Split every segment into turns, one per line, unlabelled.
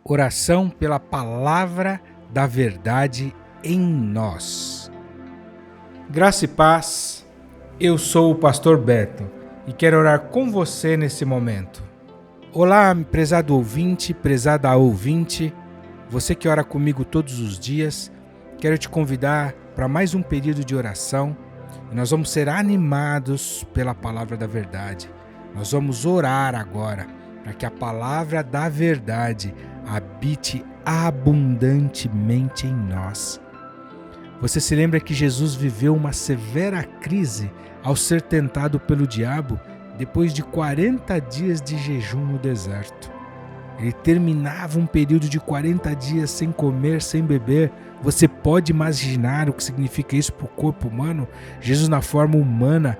Oração pela palavra da verdade em nós. Graça e paz, eu sou o pastor Beto e quero orar com você nesse momento. Olá, prezado ouvinte, prezada ouvinte, você que ora comigo todos os dias, quero te convidar para mais um período de oração e nós vamos ser animados pela palavra da verdade. Nós vamos orar agora para que a palavra da verdade habite abundantemente em nós. Você se lembra que Jesus viveu uma severa crise ao ser tentado pelo diabo depois de 40 dias de jejum no deserto. Ele terminava um período de 40 dias sem comer, sem beber. Você pode imaginar o que significa isso para o corpo humano? Jesus na forma humana.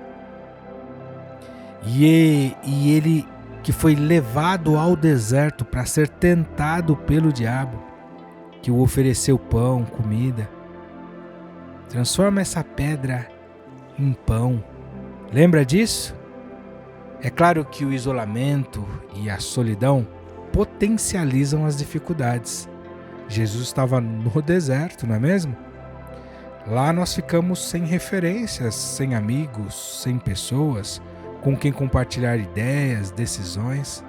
E ele que foi levado ao deserto para ser tentado pelo diabo, que o ofereceu pão, comida. Transforma essa pedra em pão. Lembra disso? É claro que o isolamento e a solidão potencializam as dificuldades. Jesus estava no deserto, não é mesmo? Lá nós ficamos sem referências, sem amigos, sem pessoas com quem compartilhar ideias, decisões.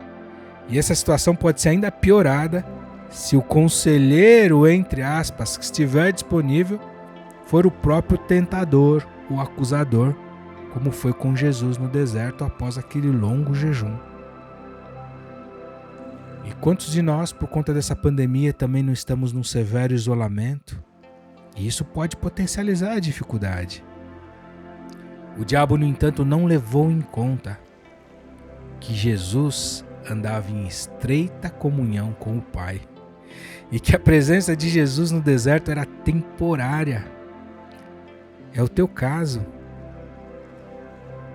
E essa situação pode ser ainda piorada se o conselheiro, entre aspas, que estiver disponível for o próprio tentador, o acusador, como foi com Jesus no deserto após aquele longo jejum. E quantos de nós, por conta dessa pandemia, também não estamos num severo isolamento? E isso pode potencializar a dificuldade. O diabo, no entanto, não levou em conta que Jesus andava em estreita comunhão com o Pai e que a presença de Jesus no deserto era temporária. É o teu caso.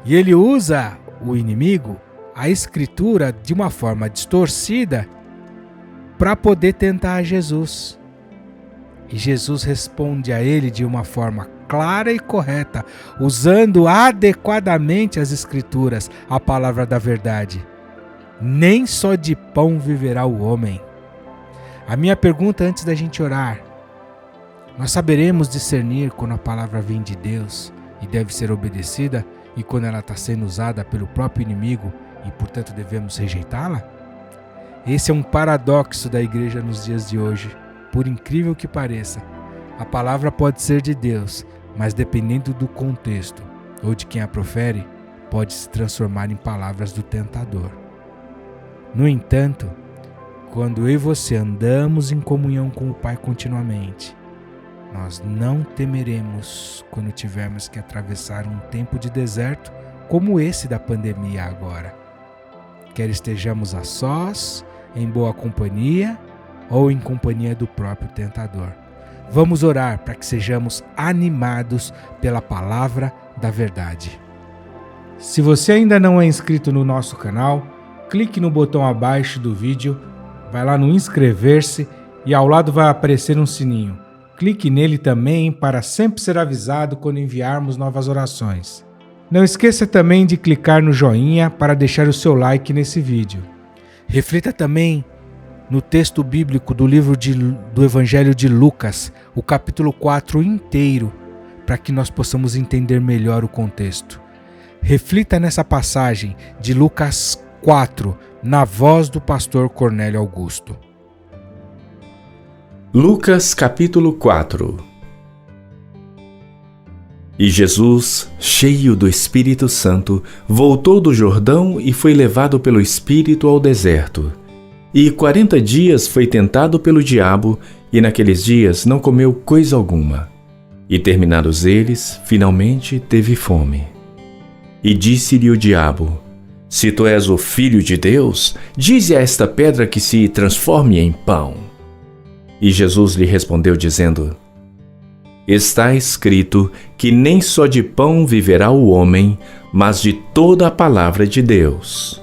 E ele usa o inimigo, a Escritura, de uma forma distorcida para poder tentar Jesus. E Jesus responde a ele de uma forma clara e correta, usando adequadamente as Escrituras, a palavra da verdade. Nem só de pão viverá o homem. A minha pergunta antes da gente orar: nós saberemos discernir quando a palavra vem de Deus e deve ser obedecida e quando ela está sendo usada pelo próprio inimigo e, portanto, devemos rejeitá-la? Esse é um paradoxo da igreja nos dias de hoje. Por incrível que pareça, a palavra pode ser de Deus, mas dependendo do contexto ou de quem a profere, pode se transformar em palavras do tentador. No entanto, quando eu e você andamos em comunhão com o Pai continuamente, nós não temeremos quando tivermos que atravessar um tempo de deserto como esse da pandemia agora. Quer estejamos a sós, em boa companhia ou em companhia do próprio tentador. Vamos orar para que sejamos animados pela palavra da verdade. Se você ainda não é inscrito no nosso canal, clique no botão abaixo do vídeo, vai lá no inscrever-se e ao lado vai aparecer um sininho. Clique nele também para sempre ser avisado quando enviarmos novas orações. Não esqueça também de clicar no joinha para deixar o seu like nesse vídeo. Reflita também no texto bíblico do livro do Evangelho de Lucas, o capítulo 4 inteiro, para que nós possamos entender melhor o contexto. Reflita nessa passagem de Lucas 4, na voz do pastor Cornélio Augusto.
Lucas capítulo 4. E Jesus, cheio do Espírito Santo, voltou do Jordão e foi levado pelo Espírito ao deserto. E 40 dias foi tentado pelo diabo, e naqueles dias não comeu coisa alguma. E terminados eles, finalmente teve fome. E disse-lhe o diabo: Se tu és o Filho de Deus, dize a esta pedra que se transforme em pão. E Jesus lhe respondeu dizendo: Está escrito que nem só de pão viverá o homem, mas de toda a palavra de Deus.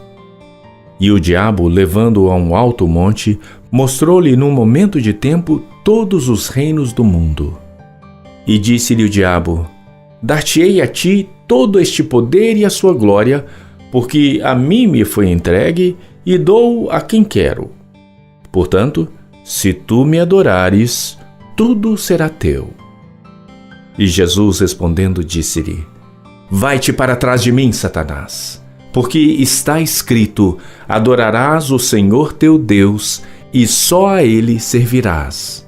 E o diabo, levando-o a um alto monte, mostrou-lhe num momento de tempo todos os reinos do mundo. E disse-lhe o diabo: Dar-te-ei a ti todo este poder e a sua glória, porque a mim me foi entregue e dou a quem quero. Portanto, Se tu me adorares, tudo será teu. E Jesus respondendo disse-lhe: Vai-te para trás de mim, Satanás, porque está escrito: Adorarás o Senhor teu Deus, e só a ele servirás.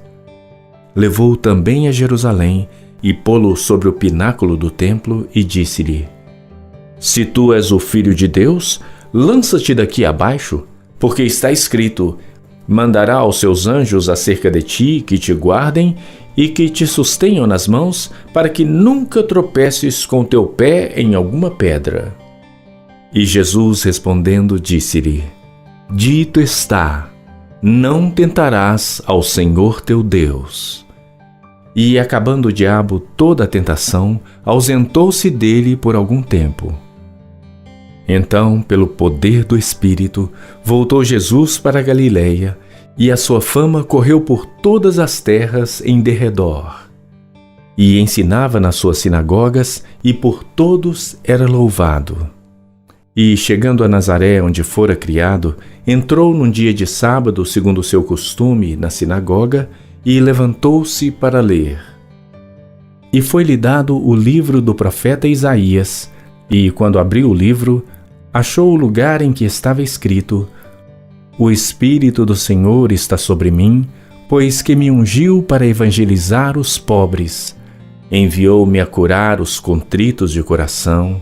Levou-o também a Jerusalém, e pô-lo sobre o pináculo do templo, e disse-lhe: Se tu és o Filho de Deus, lança-te daqui abaixo, porque está escrito: Mandará aos seus anjos acerca de ti, que te guardem e que te sustenham nas mãos, para que nunca tropeces com teu pé em alguma pedra. E Jesus respondendo disse-lhe: Dito está, não tentarás ao Senhor teu Deus. E acabando o diabo toda a tentação, ausentou-se dele por algum tempo. Então, pelo poder do Espírito, voltou Jesus para a Galileia, e a sua fama correu por todas as terras em derredor. E ensinava nas suas sinagogas, e por todos era louvado. E, chegando a Nazaré, onde fora criado, entrou num dia de sábado, segundo o seu costume, na sinagoga, e levantou-se para ler. E foi-lhe dado o livro do profeta Isaías, e, quando abriu o livro, achou o lugar em que estava escrito: O Espírito do Senhor está sobre mim, pois que me ungiu para evangelizar os pobres. Enviou-me a curar os contritos de coração,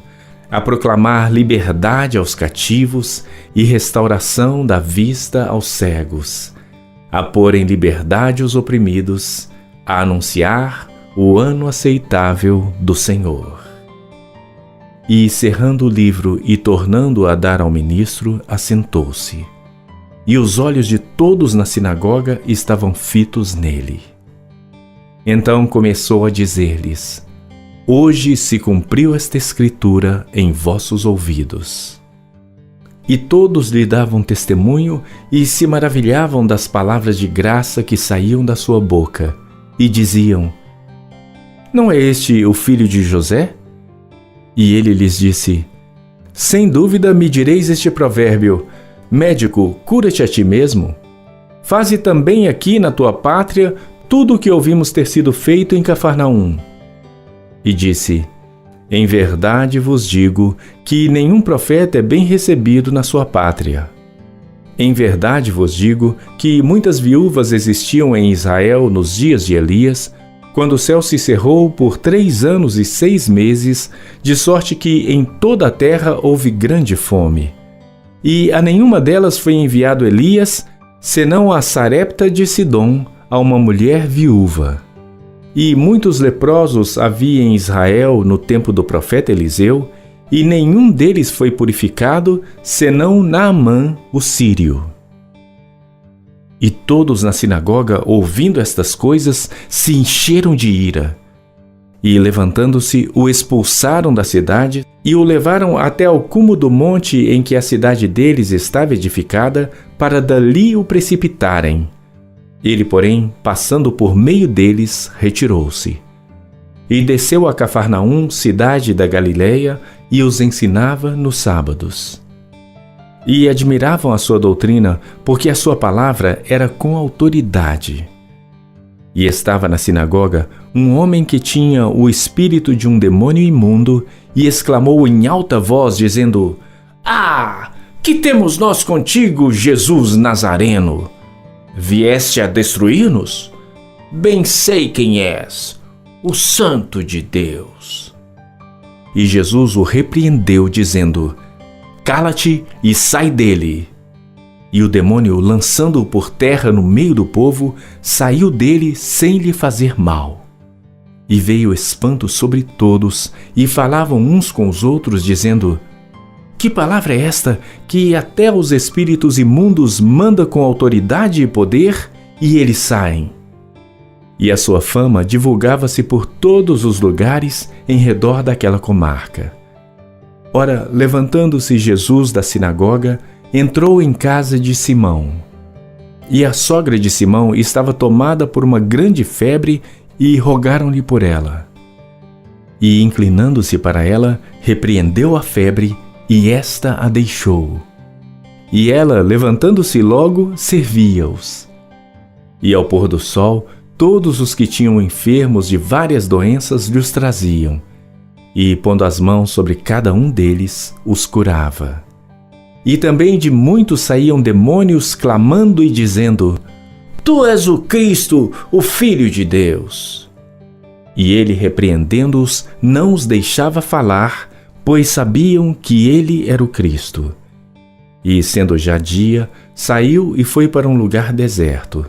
a proclamar liberdade aos cativos e restauração da vista aos cegos, a pôr em liberdade os oprimidos, a anunciar o ano aceitável do Senhor. E, cerrando o livro e tornando-o a dar ao ministro, assentou-se. E os olhos de todos na sinagoga estavam fitos nele. Então começou a dizer-lhes: Hoje se cumpriu esta escritura em vossos ouvidos. E todos lhe davam testemunho e se maravilhavam das palavras de graça que saíam da sua boca, e diziam: Não é este o filho de José? E ele lhes disse: Sem dúvida me direis este provérbio: Médico, cura-te a ti mesmo. Faze também aqui na tua pátria tudo o que ouvimos ter sido feito em Cafarnaum. E disse: Em verdade vos digo que nenhum profeta é bem recebido na sua pátria. Em verdade vos digo que muitas viúvas existiam em Israel nos dias de Elias, quando o céu se cerrou por 3 anos e 6 meses, de sorte que em toda a terra houve grande fome. E a nenhuma delas foi enviado Elias, senão a Sarepta de Sidom, a uma mulher viúva. E muitos leprosos havia em Israel no tempo do profeta Eliseu, e nenhum deles foi purificado, senão Naamã, o sírio. E todos na sinagoga, ouvindo estas coisas, se encheram de ira. E, levantando-se, o expulsaram da cidade e o levaram até ao cume do monte em que a cidade deles estava edificada, para dali o precipitarem. Ele, porém, passando por meio deles, retirou-se. E desceu a Cafarnaum, cidade da Galileia, e os ensinava nos sábados. E admiravam a sua doutrina, porque a sua palavra era com autoridade. E estava na sinagoga um homem que tinha o espírito de um demônio imundo, e exclamou em alta voz, dizendo: Ah, que temos nós contigo, Jesus Nazareno? Vieste a destruir-nos? Bem sei quem és, o Santo de Deus. E Jesus o repreendeu, dizendo: Cala-te e sai dele. E o demônio, lançando-o por terra no meio do povo, saiu dele sem lhe fazer mal. E veio espanto sobre todos, e falavam uns com os outros, dizendo: Que palavra é esta, que até os espíritos imundos manda com autoridade e poder, e eles saem? E a sua fama divulgava-se por todos os lugares em redor daquela comarca. Ora, levantando-se Jesus da sinagoga, entrou em casa de Simão. E a sogra de Simão estava tomada por uma grande febre, e rogaram-lhe por ela. E, inclinando-se para ela, repreendeu a febre, e esta a deixou. E ela, levantando-se logo, servia-os. E ao pôr do sol, todos os que tinham enfermos de várias doenças lhes traziam, e, pondo as mãos sobre cada um deles, os curava. E também de muitos saíam demônios clamando e dizendo: Tu és o Cristo, o Filho de Deus. E ele, repreendendo-os, não os deixava falar, pois sabiam que ele era o Cristo. E, sendo já dia, saiu e foi para um lugar deserto.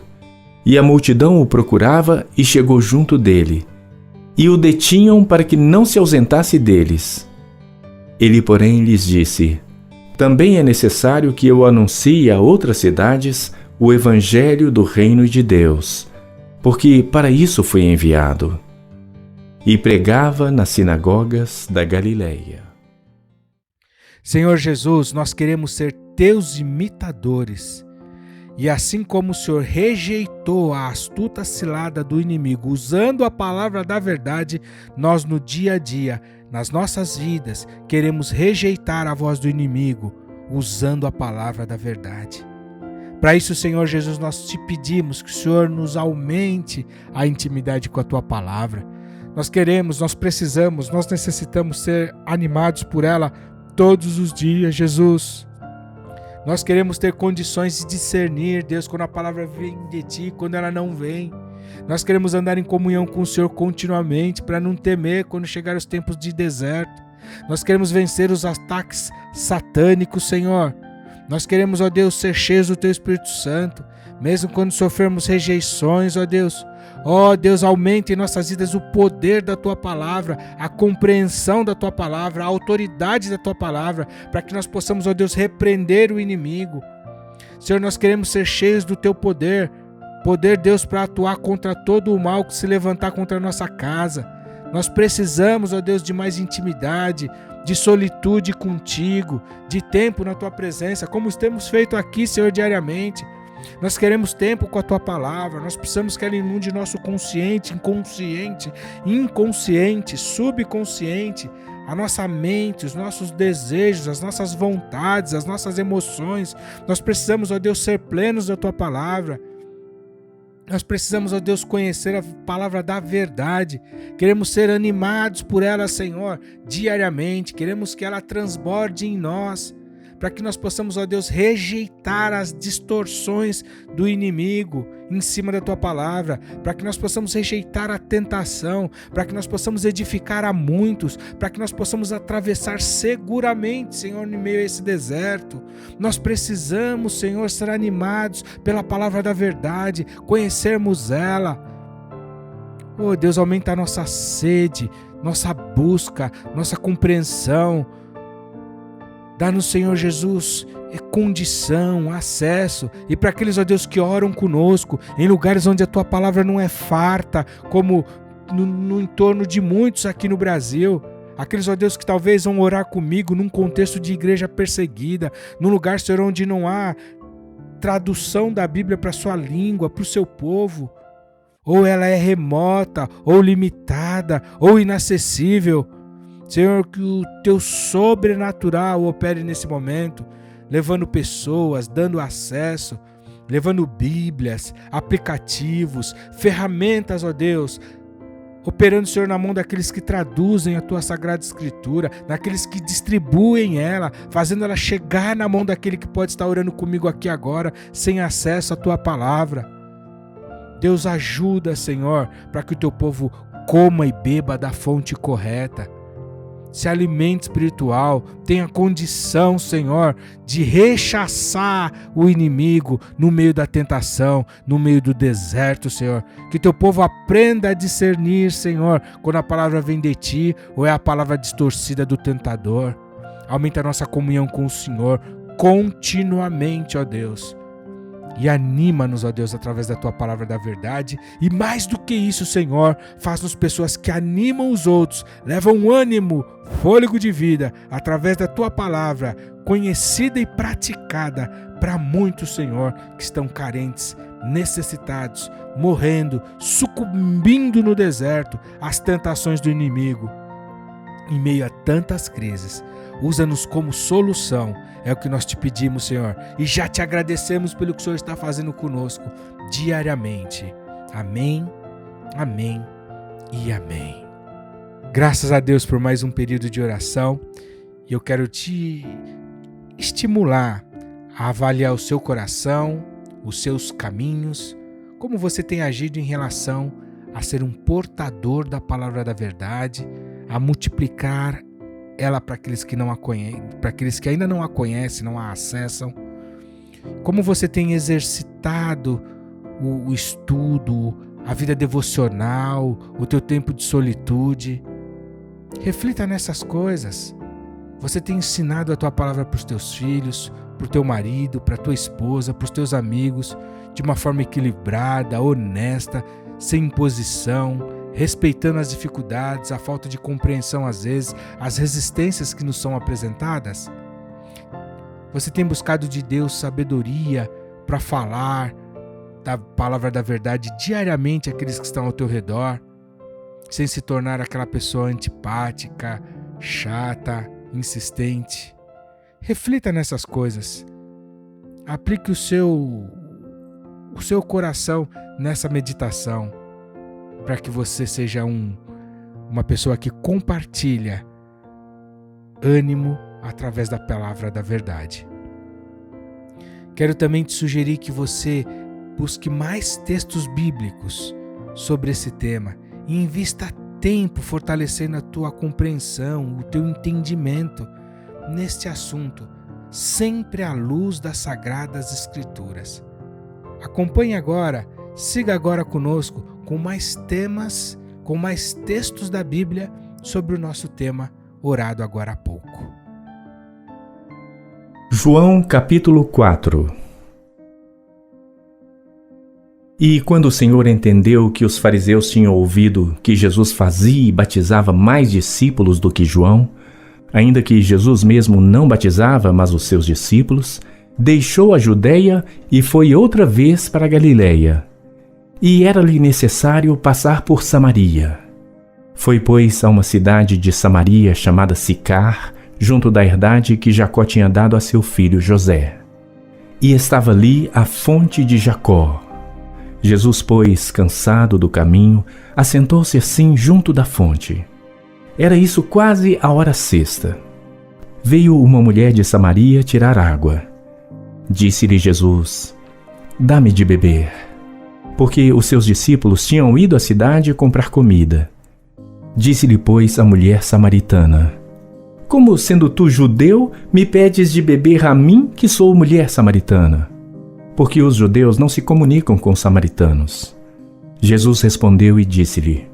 E a multidão o procurava e chegou junto dele, e o detinham para que não se ausentasse deles. Ele, porém, lhes disse: Também é necessário que eu anuncie a outras cidades o evangelho do reino de Deus, porque para isso fui enviado. E pregava nas sinagogas da Galileia.
Senhor Jesus, nós queremos ser teus imitadores. E assim como o Senhor rejeitou a astuta cilada do inimigo, usando a palavra da verdade, nós no dia a dia, nas nossas vidas, queremos rejeitar a voz do inimigo, usando a palavra da verdade. Para isso, Senhor Jesus, nós te pedimos que o Senhor nos aumente a intimidade com a tua palavra. Nós queremos, nós precisamos, nós necessitamos ser animados por ela todos os dias, Jesus. Nós queremos ter condições de discernir, Deus, quando a palavra vem de ti, quando ela não vem. Nós queremos andar em comunhão com o Senhor continuamente, para não temer quando chegar os tempos de deserto. Nós queremos vencer os ataques satânicos, Senhor. Nós queremos, ó Deus, ser cheios do Teu Espírito Santo, mesmo quando sofrermos rejeições, ó Deus. Ó Deus, aumente em nossas vidas o poder da Tua Palavra, a compreensão da Tua Palavra, a autoridade da Tua Palavra, para que nós possamos, ó Deus, repreender o inimigo. Senhor, nós queremos ser cheios do Teu poder, Deus, para atuar contra todo o mal que se levantar contra a nossa casa. Nós precisamos, ó Deus, de mais intimidade, de solitude contigo, de tempo na Tua presença, como temos feito aqui, Senhor, diariamente. Nós queremos tempo com a Tua Palavra, nós precisamos que ela inunde nosso consciente, inconsciente, subconsciente, a nossa mente, os nossos desejos, as nossas vontades, as nossas emoções. Nós precisamos, ó Deus, ser plenos da Tua Palavra. Nós precisamos, ó Deus, conhecer a palavra da verdade. Queremos ser animados por ela, Senhor, diariamente. Queremos que ela transborde em nós, para que nós possamos, ó Deus, rejeitar as distorções do inimigo em cima da Tua palavra, para que nós possamos rejeitar a tentação, para que nós possamos edificar a muitos, para que nós possamos atravessar seguramente, Senhor, em meio a esse deserto. Nós precisamos, Senhor, ser animados pela palavra da verdade, conhecermos ela. Oh Deus, aumenta a nossa sede, nossa busca, nossa compreensão. Dá-nos, Senhor Jesus, condição, acesso, e para aqueles, ó Deus, que oram conosco, em lugares onde a Tua palavra não é farta, como no entorno de muitos aqui no Brasil, aqueles, ó Deus, que talvez vão orar comigo num contexto de igreja perseguida, num lugar, Senhor, onde não há tradução da Bíblia para a sua língua, para o seu povo, ou ela é remota, ou limitada, ou inacessível. Senhor, que o Teu sobrenatural opere nesse momento, levando pessoas, dando acesso, levando Bíblias, aplicativos, ferramentas, ó Deus, operando, Senhor, na mão daqueles que traduzem a Tua Sagrada Escritura, daqueles que distribuem ela, fazendo ela chegar na mão daquele que pode estar orando comigo aqui agora, sem acesso à Tua palavra. Deus, ajuda, Senhor, para que o Teu povo coma e beba da fonte correta. Se alimente espiritual, tenha condição, Senhor, de rechaçar o inimigo no meio da tentação, no meio do deserto, Senhor. Que Teu povo aprenda a discernir, Senhor, quando a palavra vem de Ti ou é a palavra distorcida do tentador. Aumenta a nossa comunhão com o Senhor continuamente, ó Deus. E anima-nos, ó Deus, através da Tua palavra da verdade. E mais do que isso, Senhor, faz-nos pessoas que animam os outros, levam ânimo, fôlego de vida, através da Tua palavra, conhecida e praticada para muitos, Senhor, que estão carentes, necessitados, morrendo, sucumbindo no deserto às tentações do inimigo. em meio a tantas crises. Usa-nos como solução, é o que nós te pedimos, Senhor, e já te agradecemos pelo que o Senhor está fazendo conosco diariamente. Amém, amém e amém. Graças a Deus por mais um período de oração, e eu quero te estimular a avaliar o seu coração, os seus caminhos, como você tem agido em relação a ser um portador da palavra da verdade, a multiplicar ela para aqueles que não a conhecem, para aqueles que ainda não a conhecem, não a acessam. Como você tem exercitado o estudo, a vida devocional, o teu tempo de solitude. Reflita nessas coisas. Você tem ensinado a tua palavra para os teus filhos, para o teu marido, para a tua esposa, para os teus amigos, de uma forma equilibrada, honesta, sem imposição, respeitando as dificuldades, a falta de compreensão às vezes, as resistências que nos são apresentadas? Você tem buscado de Deus sabedoria para falar da palavra da verdade diariamente àqueles que estão ao teu redor, sem se tornar aquela pessoa antipática, chata, insistente? Reflita nessas coisas. Aplique o seu coração nessa meditação, para que você seja uma pessoa que compartilha ânimo através da palavra da verdade. Quero também te sugerir que você busque mais textos bíblicos sobre esse tema e invista tempo fortalecendo a tua compreensão, o teu entendimento neste assunto, sempre à luz das Sagradas Escrituras. Acompanhe agora, siga agora conosco com mais temas, com mais textos da Bíblia sobre o nosso tema orado agora há pouco.
João capítulo 4. E quando o Senhor entendeu que os fariseus tinham ouvido que Jesus fazia e batizava mais discípulos do que João, ainda que Jesus mesmo não batizava, mas os seus discípulos, deixou a Judeia e foi outra vez para a Galiléia. E era-lhe necessário passar por Samaria. Foi, pois, a uma cidade de Samaria chamada Sicar, junto da herdade que Jacó tinha dado a seu filho José. E estava ali a fonte de Jacó. Jesus, pois, cansado do caminho, assentou-se assim junto da fonte. Era isso quase a hora sexta. Veio uma mulher de Samaria tirar água. Disse-lhe Jesus: "Dá-me de beber", porque os seus discípulos tinham ido à cidade comprar comida. Disse-lhe, pois, a mulher samaritana: "Como, sendo tu judeu, me pedes de beber a mim, que sou mulher samaritana?" Porque os judeus não se comunicam com os samaritanos. Jesus respondeu e disse-lhe: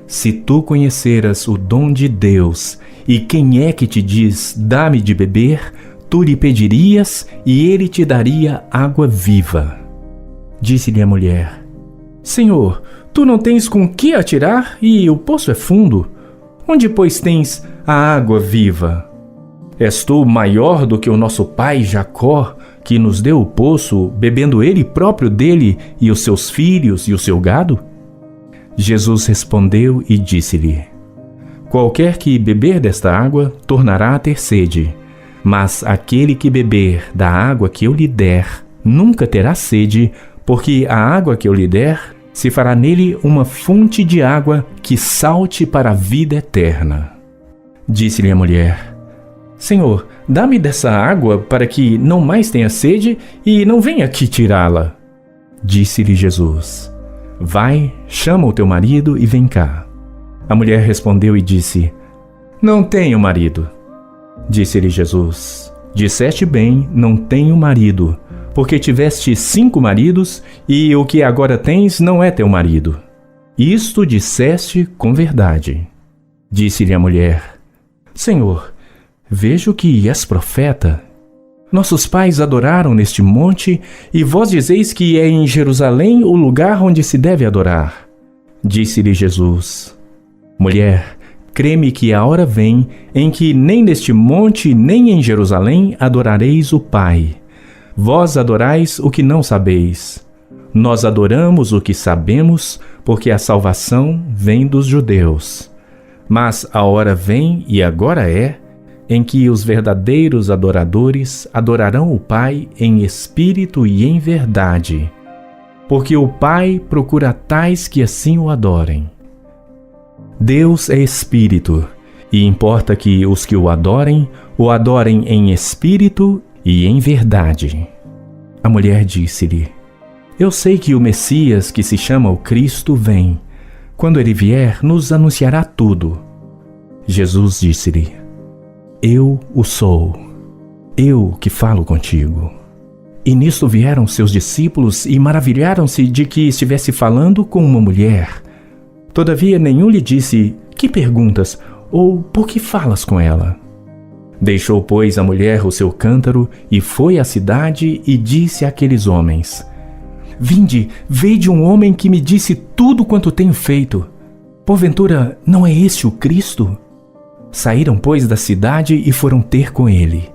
"Se tu conheceras o dom de Deus, e quem é que te diz, dá-me de beber, tu lhe pedirias, e ele te daria água viva." Disse-lhe a mulher: "Senhor, tu não tens com que atirar, e o poço é fundo. Onde, pois, tens a água viva? És tu maior do que o nosso pai Jacó, que nos deu o poço, bebendo ele próprio dele, e os seus filhos e o seu gado?" Jesus respondeu e disse-lhe: "Qualquer que beber desta água tornará a ter sede, mas aquele que beber da água que eu lhe der nunca terá sede, porque a água que eu lhe der se fará nele uma fonte de água que salte para a vida eterna." Disse-lhe a mulher: "Senhor, dá-me dessa água para que não mais tenha sede e não venha aqui tirá-la." Disse-lhe Jesus: "Vai, chama o teu marido e vem cá." A mulher respondeu e disse: "Não tenho marido." Disse-lhe Jesus: "Disseste bem, não tenho marido, porque tiveste 5 maridos, e o que agora tens não é teu marido. Isto disseste com verdade." Disse-lhe a mulher: "Senhor, vejo que és profeta. Nossos pais adoraram neste monte, e vós dizeis que é em Jerusalém o lugar onde se deve adorar." Disse-lhe Jesus: "Mulher, crê-me que a hora vem em que nem neste monte nem em Jerusalém adorareis o Pai. Vós adorais o que não sabeis. Nós adoramos o que sabemos, porque a salvação vem dos judeus. Mas a hora vem, e agora é, em que os verdadeiros adoradores adorarão o Pai em espírito e em verdade, porque o Pai procura tais que assim o adorem. Deus é espírito, e importa que os que o adorem em espírito e em verdade. A mulher disse-lhe: Eu sei que o Messias, que se chama o Cristo, vem. Quando ele vier, nos anunciará tudo. Jesus disse-lhe: Eu o sou, eu que falo contigo. E nisto vieram seus discípulos e maravilharam-se de que estivesse falando com uma mulher. Todavia nenhum lhe disse: Que perguntas? Ou por que falas com ela? Deixou, pois, a mulher o seu cântaro e foi à cidade e disse àqueles homens: Vinde, vede um homem que me disse tudo quanto tenho feito. Porventura, não é este o Cristo? Saíram, pois, da cidade e foram ter com ele.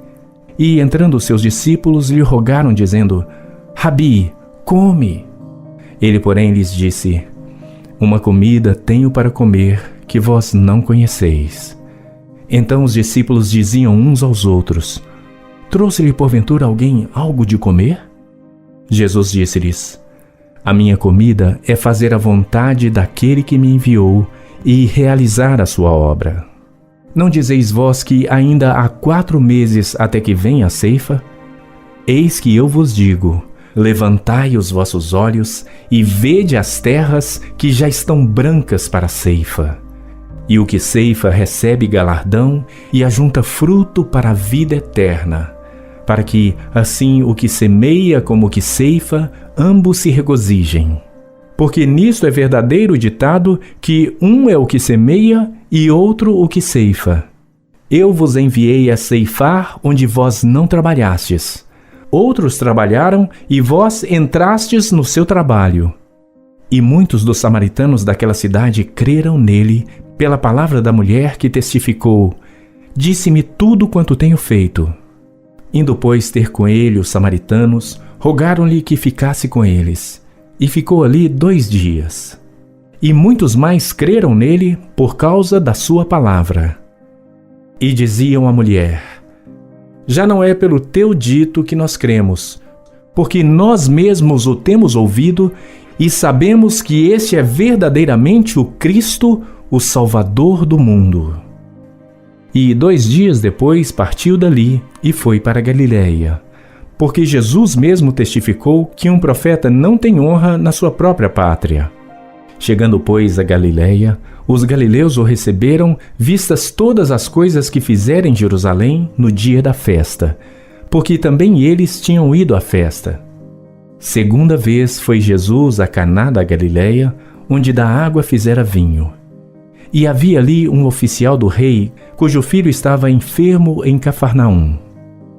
E, entrando seus discípulos, lhe rogaram, dizendo: Rabi, come. Ele, porém, lhes disse: Uma comida tenho para comer, que vós não conheceis. Então os discípulos diziam uns aos outros: Trouxe-lhe porventura alguém algo de comer? Jesus disse-lhes: A minha comida é fazer a vontade daquele que me enviou e realizar a sua obra. Não dizeis vós que ainda há 4 meses até que venha a ceifa? Eis que eu vos digo: levantai os vossos olhos e vede as terras que já estão brancas para a ceifa. E o que ceifa recebe galardão e ajunta fruto para a vida eterna, para que, assim, o que semeia como o que ceifa, ambos se regozijem. Porque nisto é verdadeiro o ditado que um é o que semeia e outro o que ceifa. Eu vos enviei a ceifar onde vós não trabalhastes. Outros trabalharam e vós entrastes no seu trabalho. E muitos dos samaritanos daquela cidade creram nele pela palavra da mulher que testificou: Disse-me tudo quanto tenho feito. Indo, pois, ter com ele os samaritanos, rogaram-lhe que ficasse com eles. E ficou ali 2 dias. E muitos mais creram nele por causa da sua palavra. E diziam à mulher: Já não é pelo teu dito que nós cremos, porque nós mesmos o temos ouvido e sabemos que este é verdadeiramente o Cristo, o Salvador do mundo. E 2 dias depois partiu dali e foi para Galiléia, porque Jesus mesmo testificou que um profeta não tem honra na sua própria pátria. Chegando, pois, a Galiléia, os galileus o receberam, vistas todas as coisas que fizera em Jerusalém no dia da festa, porque também eles tinham ido à festa. 2ª vez foi Jesus a Caná da Galiléia, onde da água fizera vinho. E havia ali um oficial do rei, cujo filho estava enfermo em Cafarnaum.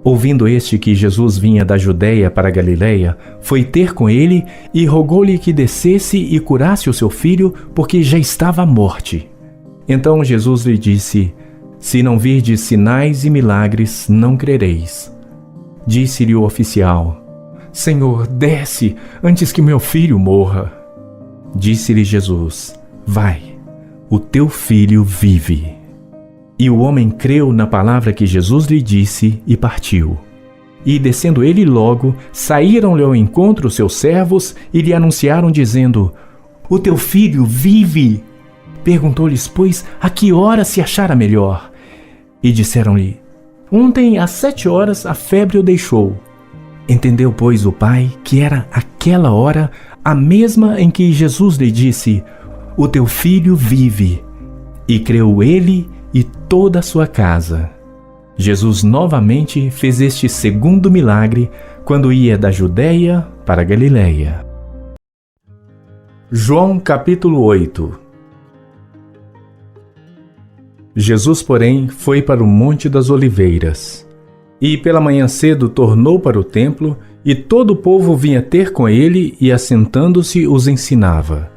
Ouvindo este que Jesus vinha da Judéia para a Galiléia, foi ter com ele e rogou-lhe que descesse e curasse o seu filho, porque já estava à morte. Então Jesus lhe disse: Se não virdes sinais e milagres, não crereis. Disse-lhe o oficial: Senhor, desce, antes que meu filho morra. Disse-lhe Jesus: Vai, o teu filho vive. E o homem creu na palavra que Jesus lhe disse e partiu. E, descendo ele logo, saíram-lhe ao encontro seus servos e lhe anunciaram, dizendo: O teu filho vive. Perguntou-lhes, pois, a que hora se achara melhor. E disseram-lhe: Ontem, às 7 horas, a febre o deixou. Entendeu, pois, o pai que era aquela hora a mesma em que Jesus lhe disse: O teu filho vive. E creu ele e toda a sua casa. Jesus novamente fez este 2º milagre quando ia da Judéia para a Galiléia. João capítulo 8. Jesus, porém, foi para o Monte das Oliveiras. E pela manhã cedo tornou para o templo, e todo o povo vinha ter com ele, e assentando-se os ensinava.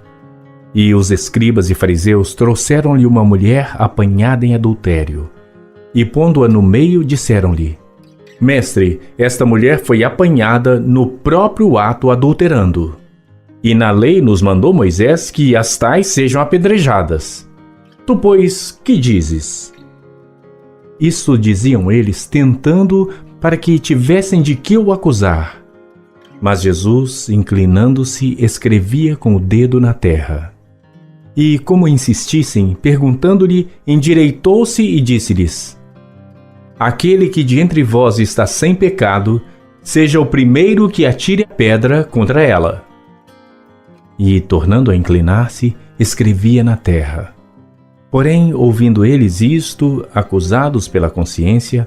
E os escribas e fariseus trouxeram-lhe uma mulher apanhada em adultério. E pondo-a no meio, disseram-lhe: Mestre, esta mulher foi apanhada no próprio ato adulterando. E na lei nos mandou Moisés que as tais sejam apedrejadas. Tu, pois, que dizes? Isso diziam eles, tentando para que tivessem de que o acusar. Mas Jesus, inclinando-se, escrevia com o dedo na terra. E, como insistissem, perguntando-lhe, endireitou-se e disse-lhes: Aquele que de entre vós está sem pecado, seja o primeiro que atire a pedra contra ela. E, tornando a inclinar-se, escrevia na terra. Porém, ouvindo eles isto, acusados pela consciência,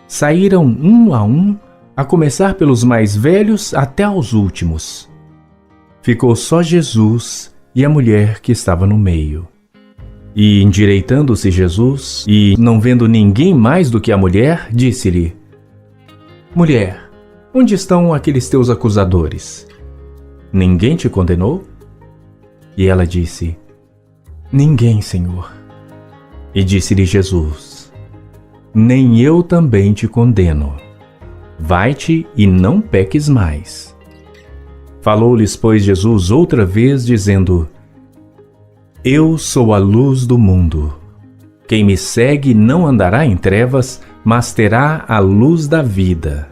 saíram um, a começar pelos mais velhos até aos últimos. Ficou só Jesus e a mulher que estava no meio. E, endireitando-se Jesus, e não vendo ninguém mais do que a mulher, disse-lhe: Mulher, onde estão aqueles teus acusadores? Ninguém te condenou? E ela disse: Ninguém, Senhor. E disse-lhe Jesus: Nem eu também te condeno. Vai-te e não peques mais. Falou-lhes, pois, Jesus outra vez, dizendo: Eu sou a luz do mundo. Quem me segue não andará em trevas, mas terá a luz da vida.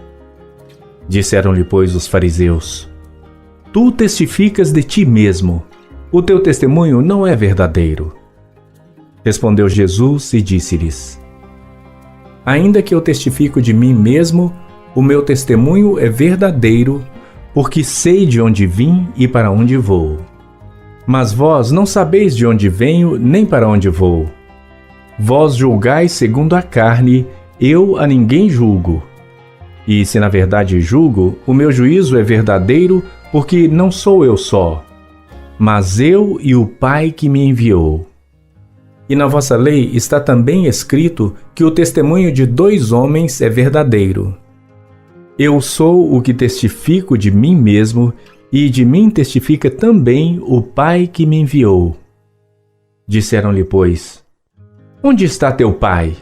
Disseram-lhe, pois, os fariseus: Tu testificas de ti mesmo. O teu testemunho não é verdadeiro. Respondeu Jesus e disse-lhes: Ainda que eu testifico de mim mesmo, o meu testemunho é verdadeiro, porque sei de onde vim e para onde vou. Mas vós não sabeis de onde venho, nem para onde vou. Vós julgais segundo a carne, eu a ninguém julgo. E se na verdade julgo, o meu juízo é verdadeiro, porque não sou eu só, mas eu e o Pai que me enviou. E na vossa lei está também escrito que o testemunho de 2 homens é verdadeiro. Eu sou o que testifico de mim mesmo, e de mim testifica também o Pai que me enviou. Disseram-lhe, pois: Onde está teu Pai?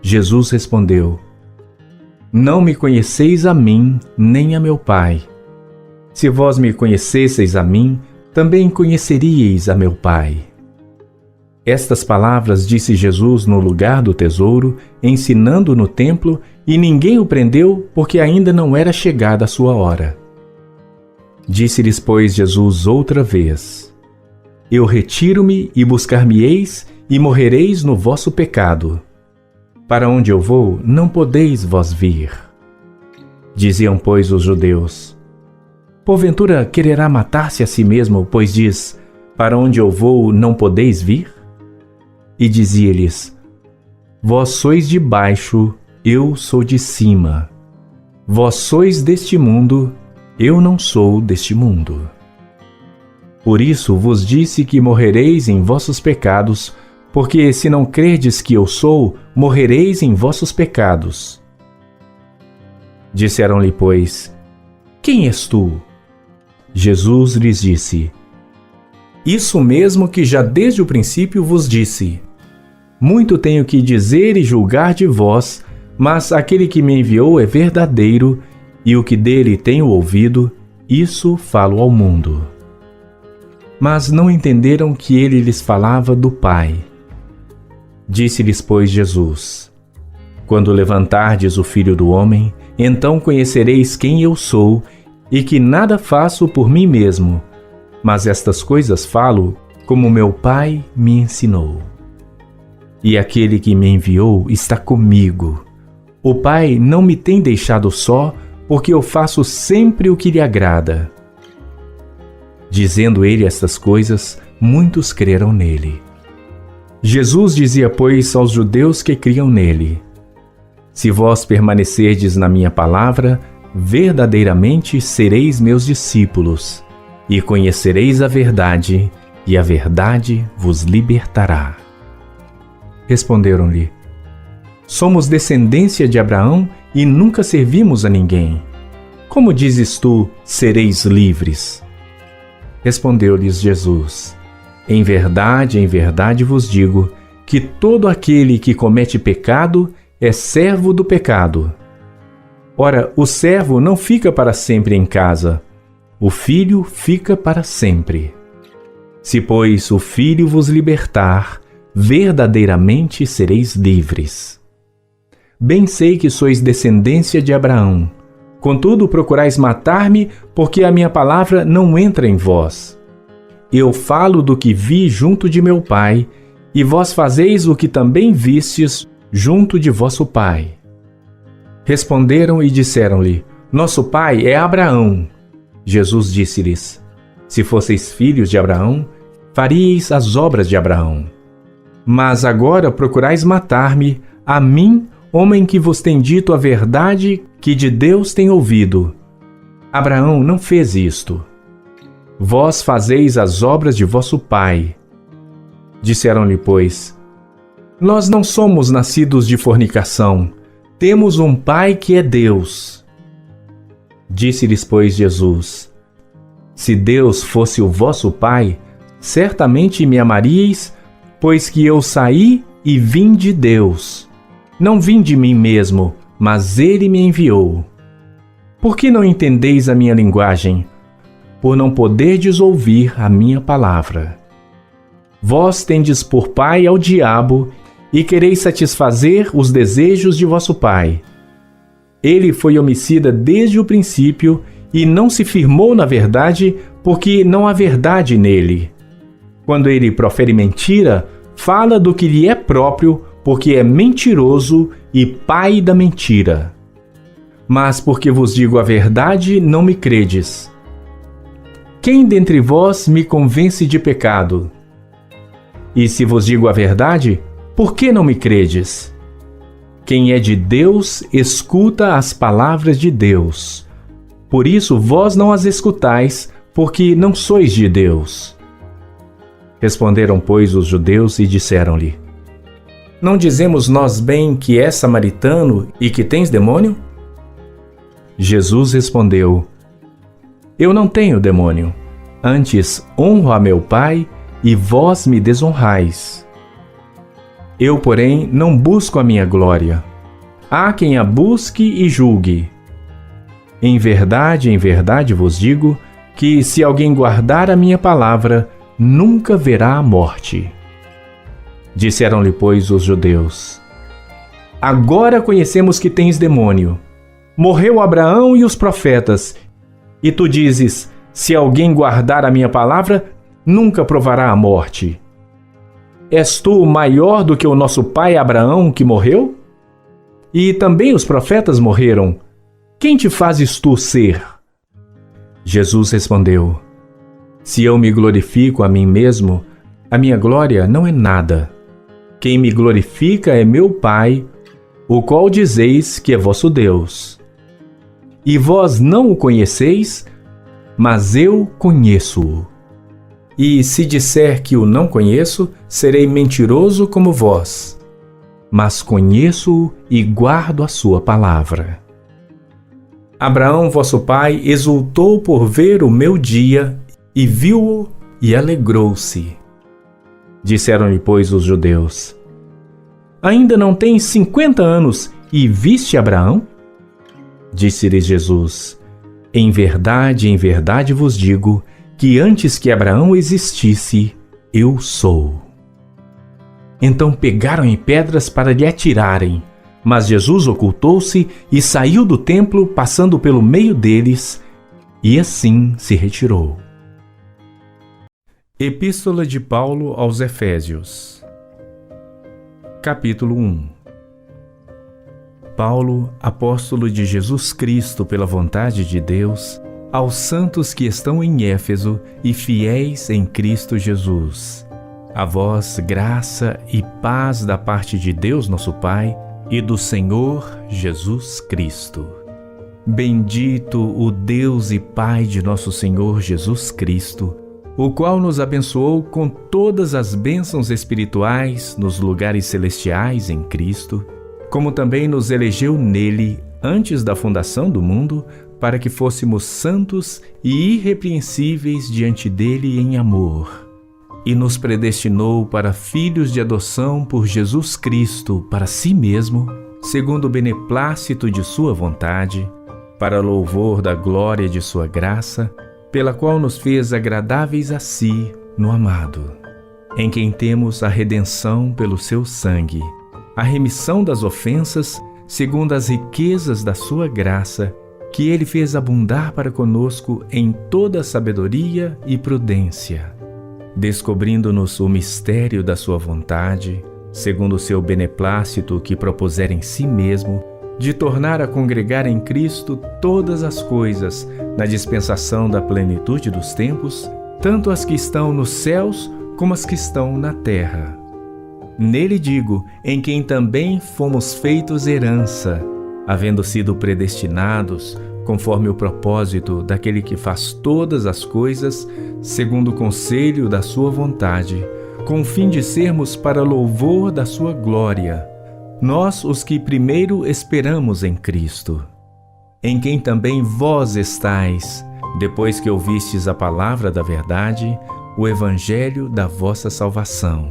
Jesus respondeu: Não me conheceis a mim, nem a meu Pai. Se vós me conhecesseis a mim, também conheceríeis a meu Pai. Estas palavras disse Jesus no lugar do tesouro, ensinando no templo, e ninguém o prendeu, porque ainda não era chegada a sua hora. Disse-lhes, pois, Jesus outra vez: Eu retiro-me e buscar-me-eis, e morrereis no vosso pecado. Para onde eu vou, não podeis vós vir. Diziam, pois, os judeus: Porventura quererá matar-se a si mesmo, pois diz: Para onde eu vou, não podeis vir? E dizia-lhes: Vós sois de baixo, eu sou de cima. Vós sois deste mundo, eu não sou deste mundo. Por isso vos disse que morrereis em vossos pecados, porque se não crerdes que eu sou, morrereis em vossos pecados. Disseram-lhe, pois: Quem és tu? Jesus lhes disse: Isso mesmo que já desde o princípio vos disse. Muito tenho que dizer e julgar de vós, mas aquele que me enviou é verdadeiro, e o que dele tenho ouvido, isso falo ao mundo. Mas não entenderam que ele lhes falava do Pai. Disse-lhes, pois, Jesus: Quando levantardes o Filho do Homem, então conhecereis quem eu sou, e que nada faço por mim mesmo, mas estas coisas falo como meu Pai me ensinou. E aquele que me enviou está comigo. O Pai não me tem deixado só, porque eu faço sempre o que lhe agrada. Dizendo ele estas coisas, muitos creram nele. Jesus dizia, pois, aos judeus que criam nele: Se vós permanecerdes na minha palavra, verdadeiramente sereis meus discípulos, e conhecereis a verdade, e a verdade vos libertará. Responderam-lhe: Somos descendência de Abraão e nunca servimos a ninguém. Como dizes tu, sereis livres? Respondeu-lhes Jesus: em verdade vos digo, que todo aquele que comete pecado é servo do pecado. Ora, o servo não fica para sempre em casa, o filho fica para sempre. Se, pois, o Filho vos libertar, verdadeiramente sereis livres. Bem sei que sois descendência de Abraão. Contudo, procurais matar-me, porque a minha palavra não entra em vós. Eu falo do que vi junto de meu pai, e vós fazeis o que também vistes junto de vosso pai. Responderam e disseram-lhe: Nosso pai é Abraão. Jesus disse-lhes: Se fosseis filhos de Abraão, faríeis as obras de Abraão. Mas agora procurais matar-me, a mim, homem que vos tem dito a verdade que de Deus tem ouvido. Abraão não fez isto. Vós fazeis as obras de vosso pai. Disseram-lhe, pois: Nós não somos nascidos de fornicação. Temos um pai que é Deus. Disse-lhes, pois, Jesus: Se Deus fosse o vosso pai, certamente me amaríeis, pois que eu saí e vim de Deus. Não vim de mim mesmo, mas Ele me enviou. Por que não entendeis a minha linguagem? Por não poderdes ouvir a minha palavra. Vós tendes por pai ao diabo, e quereis satisfazer os desejos de vosso pai. Ele foi homicida desde o princípio, e não se firmou na verdade, porque não há verdade nele. Quando ele profere mentira, fala do que lhe é próprio, porque é mentiroso e pai da mentira. Mas porque vos digo a verdade, não me credes. Quem dentre vós me convence de pecado? E se vos digo a verdade, por que não me credes? Quem é de Deus, escuta as palavras de Deus. Por isso vós não as escutais, porque não sois de Deus. Responderam, pois, os judeus e disseram-lhe: Não dizemos nós bem que és samaritano e que tens demônio? Jesus respondeu: Eu não tenho demônio. Antes honro a meu Pai e vós me desonrais. Eu, porém, não busco a minha glória. Há quem a busque e julgue. Em verdade vos digo que, se alguém guardar a minha palavra, nunca verá a morte. Disseram-lhe, pois, os judeus: Agora conhecemos que tens demônio. Morreu Abraão e os profetas, e tu dizes: Se alguém guardar a minha palavra, nunca provará a morte. És tu maior do que o nosso pai Abraão, que morreu? E também os profetas morreram. Quem te fazes tu ser? Jesus respondeu: Se eu me glorifico a mim mesmo, a minha glória não é nada. Quem me glorifica é meu Pai, o qual dizeis que é vosso Deus. E vós não o conheceis, mas eu conheço-o. E se disser que o não conheço, serei mentiroso como vós. Mas conheço-o e guardo a sua palavra. Abraão, vosso pai, exultou por ver o meu dia, e viu-o e alegrou-se. Disseram-lhe, pois, os judeus: Ainda não tens 50 anos e viste Abraão? Disse-lhes Jesus: Em verdade vos digo que antes que Abraão existisse, eu sou. Então pegaram em pedras para lhe atirarem, mas Jesus ocultou-se e saiu do templo, passando pelo meio deles, e assim se retirou. Epístola de Paulo aos Efésios, capítulo 1. Paulo, apóstolo de Jesus Cristo pela vontade de Deus, aos santos que estão em Éfeso e fiéis em Cristo Jesus. A vós graça e paz da parte de Deus nosso Pai e do Senhor Jesus Cristo. Bendito o Deus e Pai de nosso Senhor Jesus Cristo, o qual nos abençoou com todas as bênçãos espirituais nos lugares celestiais em Cristo, como também nos elegeu nele antes da fundação do mundo, para que fôssemos santos e irrepreensíveis diante dele em amor. E nos predestinou para filhos de adoção por Jesus Cristo para si mesmo, segundo o beneplácito de sua vontade, para louvor da glória de sua graça, pela qual nos fez agradáveis a si no amado. em quem temos a redenção pelo seu sangue, a remissão das ofensas, segundo as riquezas da sua graça, que ele fez abundar para conosco em toda sabedoria e prudência, descobrindo-nos o mistério da sua vontade, segundo o seu beneplácito que propusera em si mesmo, de tornar a congregar em Cristo todas as coisas, na dispensação da plenitude dos tempos, tanto as que estão nos céus como as que estão na terra. Nele digo, em quem também fomos feitos herança, havendo sido predestinados, conforme o propósito daquele que faz todas as coisas, segundo o conselho da sua vontade, com o fim de sermos para louvor da sua glória, nós os que primeiro esperamos em Cristo, em quem também vós estais, depois que ouvistes a palavra da verdade, o evangelho da vossa salvação.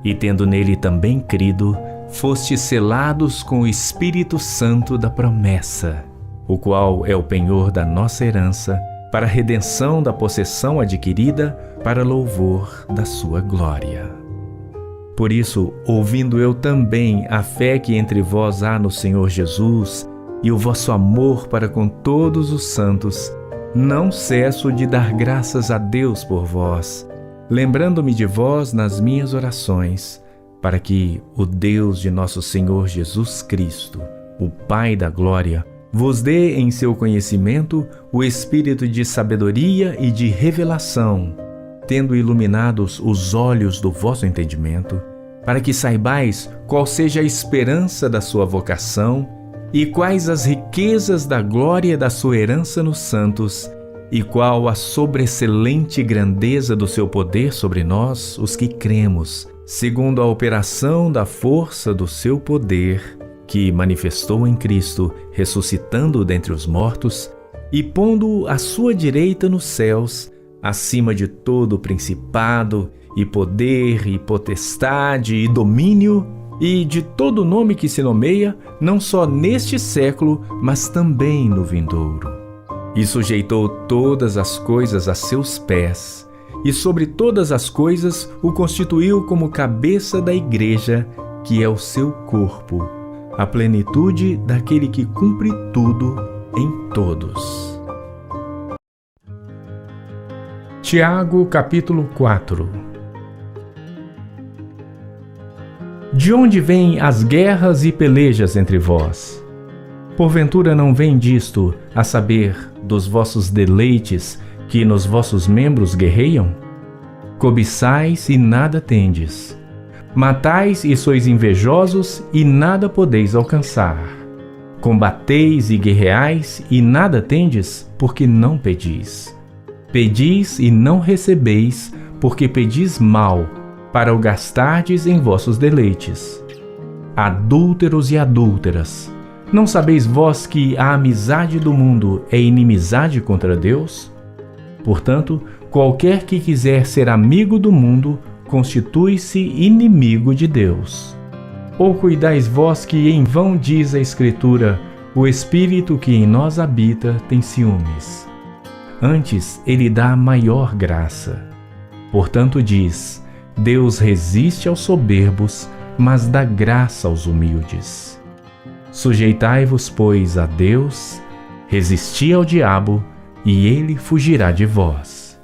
E tendo nele também crido, fostes selados com o Espírito Santo da promessa, o qual é o penhor da nossa herança, para a redenção da possessão adquirida, para louvor da sua glória. Por isso, ouvindo eu também a fé que entre vós há no Senhor Jesus, e o vosso amor para com todos os santos, não cesso de dar graças a Deus por vós, lembrando-me de vós nas minhas orações, para que o Deus de nosso Senhor Jesus Cristo, o Pai da glória, vos dê em seu conhecimento o espírito de sabedoria e de revelação, tendo iluminados os olhos do vosso entendimento, para que saibais qual seja a esperança da sua vocação e quais as riquezas da glória da sua herança nos santos, e qual a sobreexcelente grandeza do seu poder sobre nós, os que cremos, segundo a operação da força do seu poder, que manifestou em Cristo, ressuscitando-o dentre os mortos, e pondo-o à sua direita nos céus, acima de todo principado, e poder, e potestade, e domínio, e de todo nome que se nomeia, não só neste século, mas também no vindouro. E sujeitou todas as coisas a seus pés, e sobre todas as coisas o constituiu como cabeça da igreja, que é o seu corpo, a plenitude daquele que cumpre tudo em todos. Tiago, capítulo 4. De onde vêm as guerras e pelejas entre vós? Porventura não vem disto, a saber, dos vossos deleites, que nos vossos membros guerreiam? Cobiçais e nada tendes. Matais e sois invejosos e nada podeis alcançar. Combateis e guerreais e nada tendes, porque não pedis. Pedis e não recebeis, porque pedis mal, para o gastardes em vossos deleites. Adúlteros e adúlteras, não sabeis vós que a amizade do mundo é inimizade contra Deus? Portanto, qualquer que quiser ser amigo do mundo, constitui-se inimigo de Deus. Ou cuidais vós que em vão diz a Escritura, o Espírito que em nós habita tem ciúmes. Antes, ele dá maior graça. Portanto diz, Deus resiste aos soberbos, mas dá graça aos humildes. Sujeitai-vos, pois, a Deus, resisti ao diabo, e ele fugirá de vós.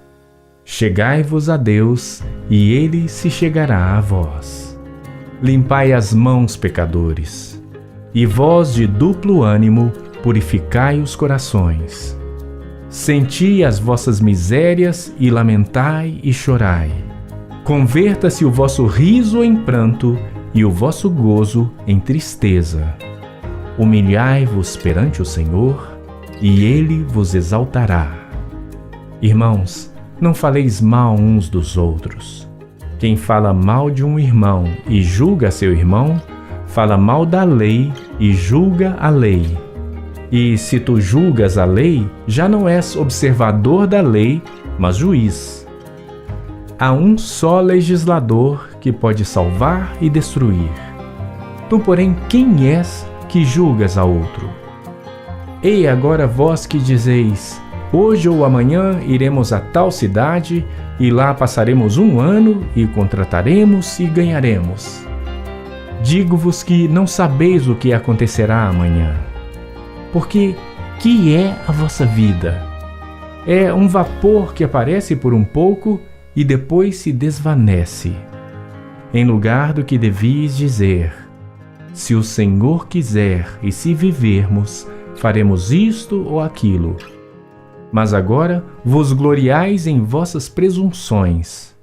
Chegai-vos a Deus, e ele se chegará a vós. Limpai as mãos, pecadores, e vós de duplo ânimo, purificai os corações. Senti as vossas misérias, e lamentai e chorai. Converta-se o vosso riso em pranto, e o vosso gozo em tristeza. Humilhai-vos perante o Senhor, e ele vos exaltará. Irmãos, não faleis mal uns dos outros. Quem fala mal de um irmão e julga seu irmão, fala mal da lei e julga a lei. E se tu julgas a lei, já não és observador da lei, mas juiz. Há um só legislador que pode salvar e destruir. Tu, porém, quem és que julgas a outro? Ei, agora vós que dizeis, Hoje ou amanhã iremos a tal cidade e lá passaremos 1 ano e contrataremos e ganharemos. Digo-vos que não sabeis o que acontecerá amanhã. Porque que é a vossa vida? É um vapor que aparece por um pouco e depois se desvanece. Em lugar do que devias dizer: se o Senhor quiser e se vivermos, faremos isto ou aquilo. Mas agora vos gloriais em vossas presunções.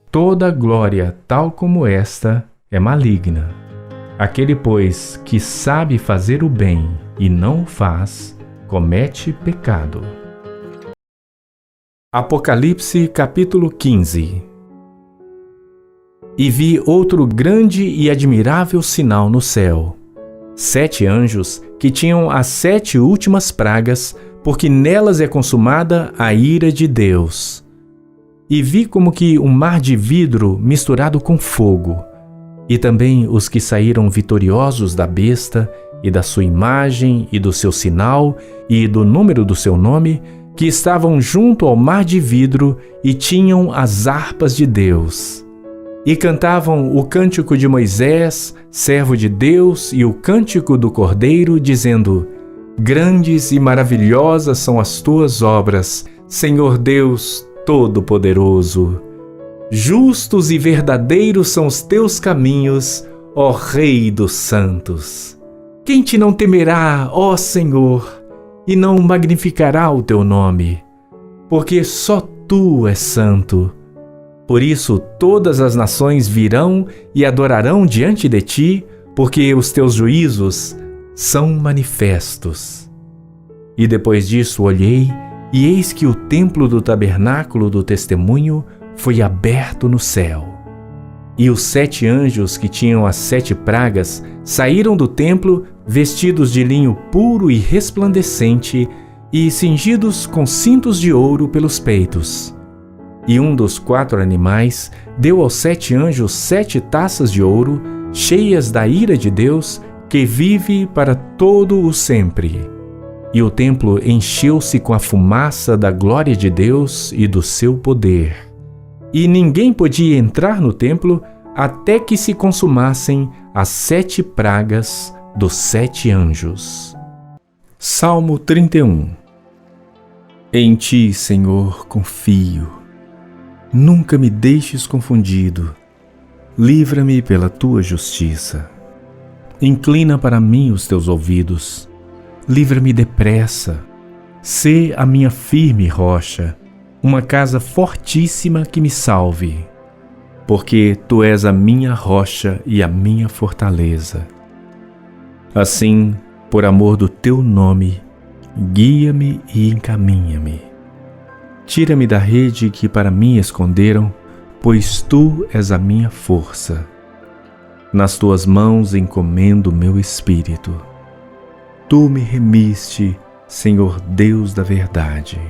Toda glória tal como esta é maligna. Aquele, pois, que sabe fazer o bem e não o faz, comete pecado. Apocalipse capítulo 15. E vi outro grande e admirável sinal no céu: 7 anjos que tinham as 7 últimas pragas, porque nelas é consumada a ira de Deus. E vi como que um mar de vidro misturado com fogo, e também os que saíram vitoriosos da besta, e da sua imagem, e do seu sinal, e do número do seu nome, que estavam junto ao mar de vidro, e tinham as harpas de Deus. E cantavam o cântico de Moisés, servo de Deus, e o cântico do Cordeiro, dizendo: Grandes e maravilhosas são as tuas obras, Senhor Deus Todo-Poderoso. Justos e verdadeiros são os teus caminhos, ó Rei dos santos. Quem te não temerá, ó Senhor, e não magnificará o teu nome? Porque só tu és santo. Por isso todas as nações virão e adorarão diante de ti, porque os teus juízos são manifestos. E depois disso olhei, e eis que o templo do tabernáculo do testemunho foi aberto no céu. E os 7 anjos que tinham as 7 pragas saíram do templo vestidos de linho puro e resplandecente e cingidos com cintos de ouro pelos peitos. E um dos 4 animais deu aos 7 anjos 7 taças de ouro, cheias da ira de Deus, que vive para todo o sempre. E o templo encheu-se com a fumaça da glória de Deus e do seu poder. E ninguém podia entrar no templo até que se consumassem as 7 pragas dos 7 anjos. Salmo 31. Em ti, Senhor, confio. Nunca me deixes confundido. Livra-me pela tua justiça. Inclina para mim os teus ouvidos. Livra-me depressa. Sê a minha firme rocha, uma casa fortíssima que me salve. Porque tu és a minha rocha e a minha fortaleza. Assim, por amor do teu nome, guia-me e encaminha-me. Tira-me da rede que para mim esconderam, pois tu és a minha força. Nas tuas mãos encomendo meu espírito. Tu me remiste, Senhor Deus da verdade.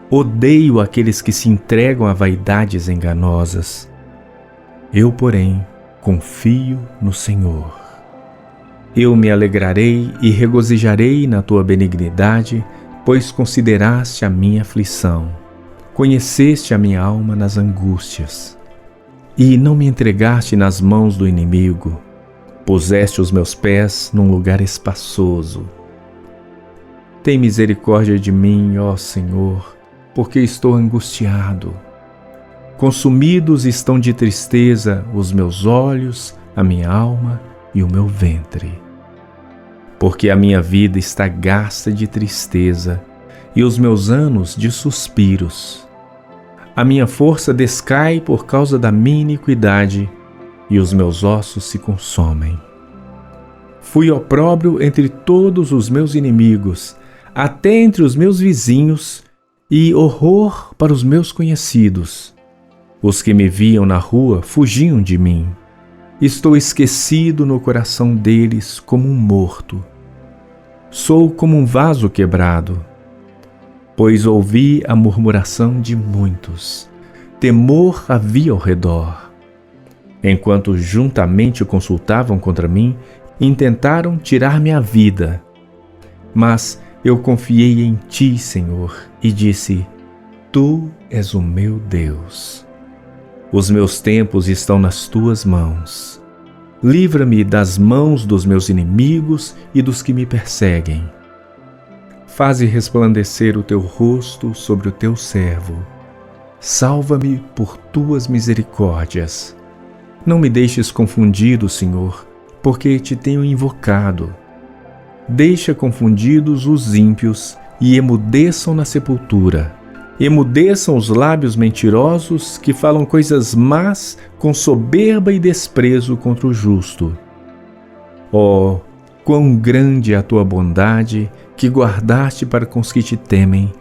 Odeio aqueles que se entregam a vaidades enganosas. Eu, porém, confio no Senhor. Eu me alegrarei e regozijarei na tua benignidade, pois consideraste a minha aflição. Conheceste a minha alma nas angústias. E não me entregaste nas mãos do inimigo. Puseste os meus pés num lugar espaçoso. Tem misericórdia de mim, ó Senhor, porque estou angustiado. Consumidos estão de tristeza os meus olhos, a minha alma e o meu ventre. Porque a minha vida está gasta de tristeza e os meus anos de suspiros. A minha força descai por causa da minha iniquidade e os meus ossos se consomem. Fui opróbrio entre todos os meus inimigos, até entre os meus vizinhos, e horror para os meus conhecidos. Os que me viam na rua fugiam de mim. Estou esquecido no coração deles como um morto. Sou como um vaso quebrado, pois ouvi a murmuração de muitos. Temor havia ao redor. Enquanto juntamente consultavam contra mim, intentaram tirar-me a vida. Mas Eu confiei em Ti, Senhor, e disse: Tu és o meu Deus. Os meus tempos estão nas Tuas mãos. Livra-me das mãos dos meus inimigos e dos que me perseguem. Faze resplandecer o Teu rosto sobre o Teu servo. Salva-me por Tuas misericórdias. Não me deixes confundido, Senhor, porque Te tenho invocado. Deixa confundidos os ímpios e emudeçam na sepultura. Emudeçam os lábios mentirosos que falam coisas más com soberba e desprezo contra o justo. Oh, quão grande é a Tua bondade que guardaste para com os que Te temem,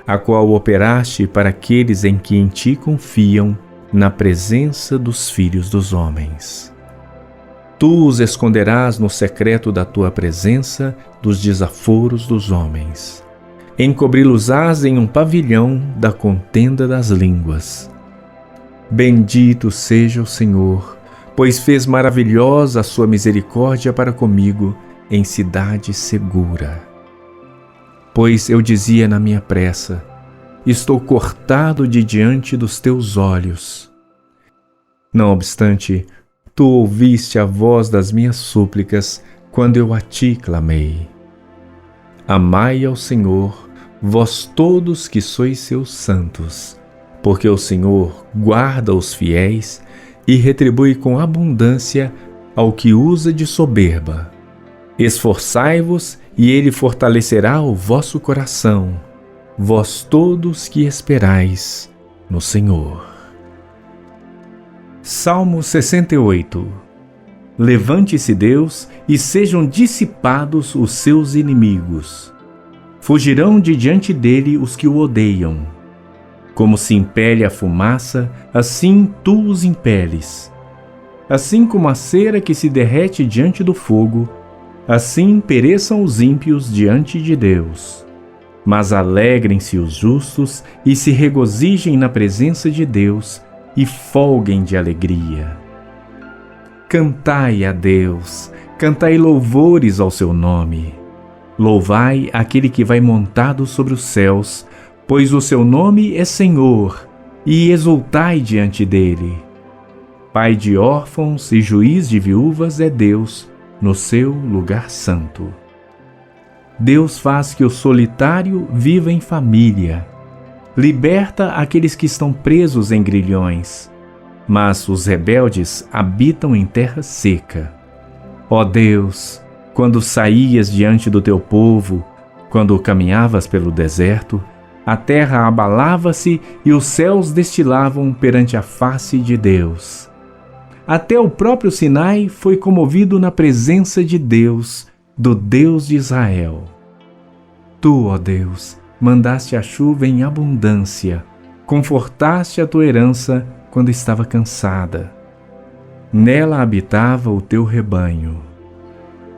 a qual operaste para aqueles em que em Ti confiam, na presença dos filhos dos homens. Tu os esconderás no secreto da Tua presença dos desaforos dos homens. Encobri-los-ás em um pavilhão da contenda das línguas. Bendito seja o Senhor, pois fez maravilhosa a sua misericórdia para comigo em cidade segura. Pois eu dizia na minha pressa: estou cortado de diante dos teus olhos. Não obstante, tu ouviste a voz das minhas súplicas quando eu a ti clamei. Amai ao Senhor, vós todos que sois seus santos, porque o Senhor guarda os fiéis e retribui com abundância ao que usa de soberba. Esforçai-vos e ele fortalecerá o vosso coração, vós todos que esperais no Senhor. Salmo 68. Levante-se Deus e sejam dissipados os seus inimigos. Fugirão de diante dele os que o odeiam. Como se impele a fumaça, assim tu os impeles. Assim como a cera que se derrete diante do fogo, assim pereçam os ímpios diante de Deus. Mas alegrem-se os justos e se regozijem na presença de Deus e folguem de alegria. Cantai a Deus, cantai louvores ao seu nome. Louvai aquele que vai montado sobre os céus, pois o seu nome é Senhor, e exultai diante dele. Pai de órfãos e juiz de viúvas é Deus, no seu lugar santo. Deus faz que o solitário viva em família. Liberta aqueles que estão presos em grilhões, mas os rebeldes habitam em terra seca. Ó Deus, quando saías diante do teu povo, quando caminhavas pelo deserto, a terra abalava-se e os céus destilavam perante a face de Deus. Até o próprio Sinai foi comovido na presença de Deus, do Deus de Israel. Tu, ó Deus, mandaste a chuva em abundância, confortaste a tua herança quando estava cansada. Nela habitava o teu rebanho.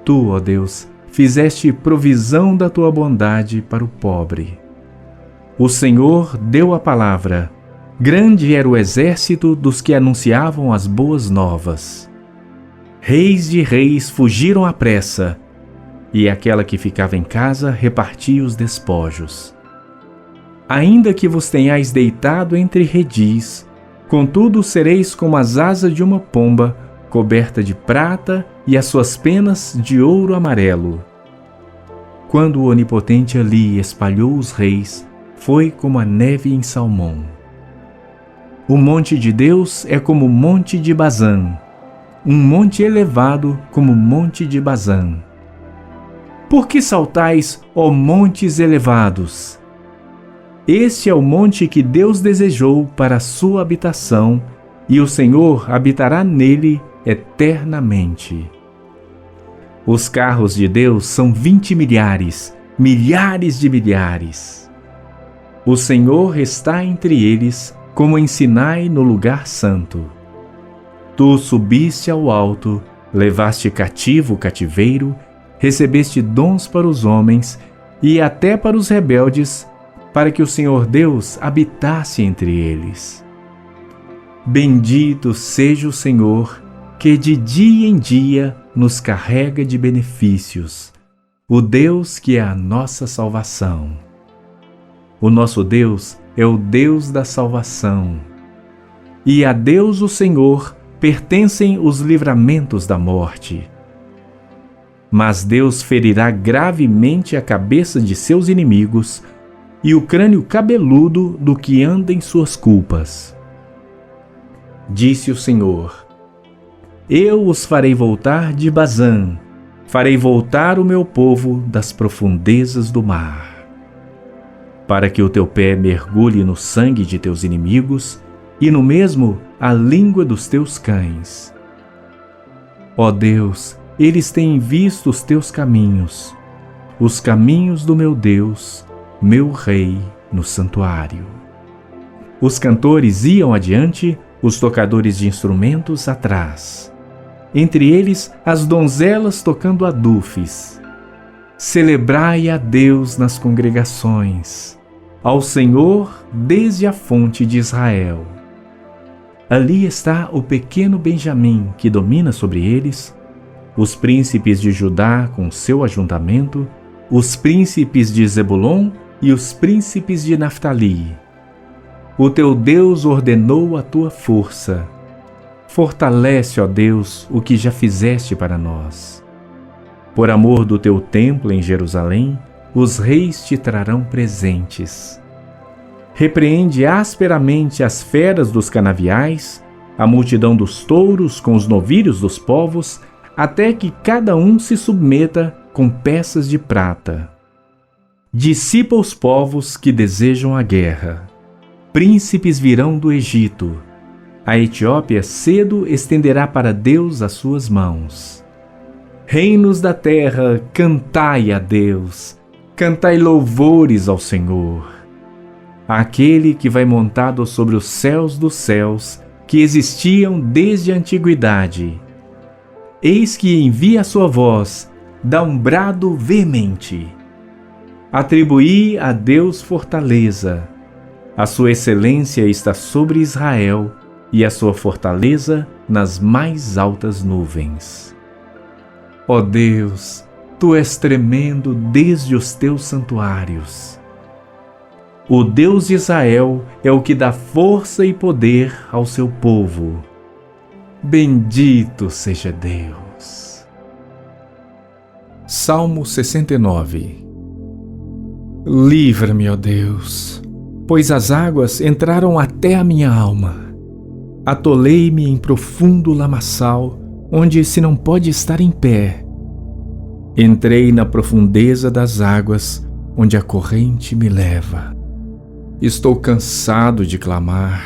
Tu, ó Deus, fizeste provisão da tua bondade para o pobre. O Senhor deu a palavra. Grande era o exército dos que anunciavam as boas novas. Reis de reis fugiram à pressa, e aquela que ficava em casa repartia os despojos. Ainda que vos tenhais deitado entre redis, contudo sereis como as asas de uma pomba, coberta de prata e as suas penas de ouro amarelo. Quando o Onipotente ali espalhou os reis, foi como a neve em Salmão. O monte de Deus é como o monte de Bazã, um monte elevado como o monte de Bazã. Por que saltais, ó montes elevados? Este é o monte que Deus desejou para a sua habitação, e o Senhor habitará nele eternamente. Os carros de Deus são 20 milhares, milhares de milhares. O Senhor está entre eles, como em Sinai no lugar santo. Tu subiste ao alto, levaste cativo o cativeiro, recebeste dons para os homens e até para os rebeldes, para que o Senhor Deus habitasse entre eles. Bendito seja o Senhor, que de dia em dia nos carrega de benefícios, o Deus que é a nossa salvação. O nosso Deus é o Deus da salvação. E a Deus o Senhor pertencem os livramentos da morte. Mas Deus ferirá gravemente a cabeça de seus inimigos e o crânio cabeludo do que anda em suas culpas. Disse o Senhor: Eu os farei voltar de Bazã, farei voltar o meu povo das profundezas do mar, para que o teu pé mergulhe no sangue de teus inimigos e no mesmo a língua dos teus cães. Ó Deus, eles têm visto os teus caminhos, os caminhos do meu Deus, meu Rei, no santuário. Os cantores iam adiante, os tocadores de instrumentos atrás. Entre eles, as donzelas tocando adufes. Celebrai a Deus nas congregações, ao Senhor desde a fonte de Israel. Ali está o pequeno Benjamim que domina sobre eles, os príncipes de Judá com seu ajuntamento, os príncipes de Zebulon e os príncipes de Naftali. O teu Deus ordenou a tua força. Fortalece, ó Deus, o que já fizeste para nós. Por amor do teu templo em Jerusalém, os reis te trarão presentes. Repreende asperamente as feras dos canaviais, a multidão dos touros com os novilhos dos povos, até que cada um se submeta com peças de prata. Dissipa os povos que desejam a guerra. Príncipes virão do Egito. A Etiópia cedo estenderá para Deus as suas mãos. Reinos da terra, cantai a Deus, cantai louvores ao Senhor. Aquele que vai montado sobre os céus dos céus, que existiam desde a antiguidade. Eis que envia a sua voz, dá um brado veemente. Atribuí a Deus fortaleza. A sua excelência está sobre Israel e a sua fortaleza nas mais altas nuvens. Ó Deus, tu és tremendo desde os teus santuários. O Deus de Israel é o que dá força e poder ao seu povo. Bendito seja Deus. Salmo 69. Livra-me, ó Deus, pois as águas entraram até a minha alma. Atolei-me em profundo lamaçal, onde se não pode estar em pé. Entrei na profundeza das águas, onde a corrente me leva. Estou cansado de clamar.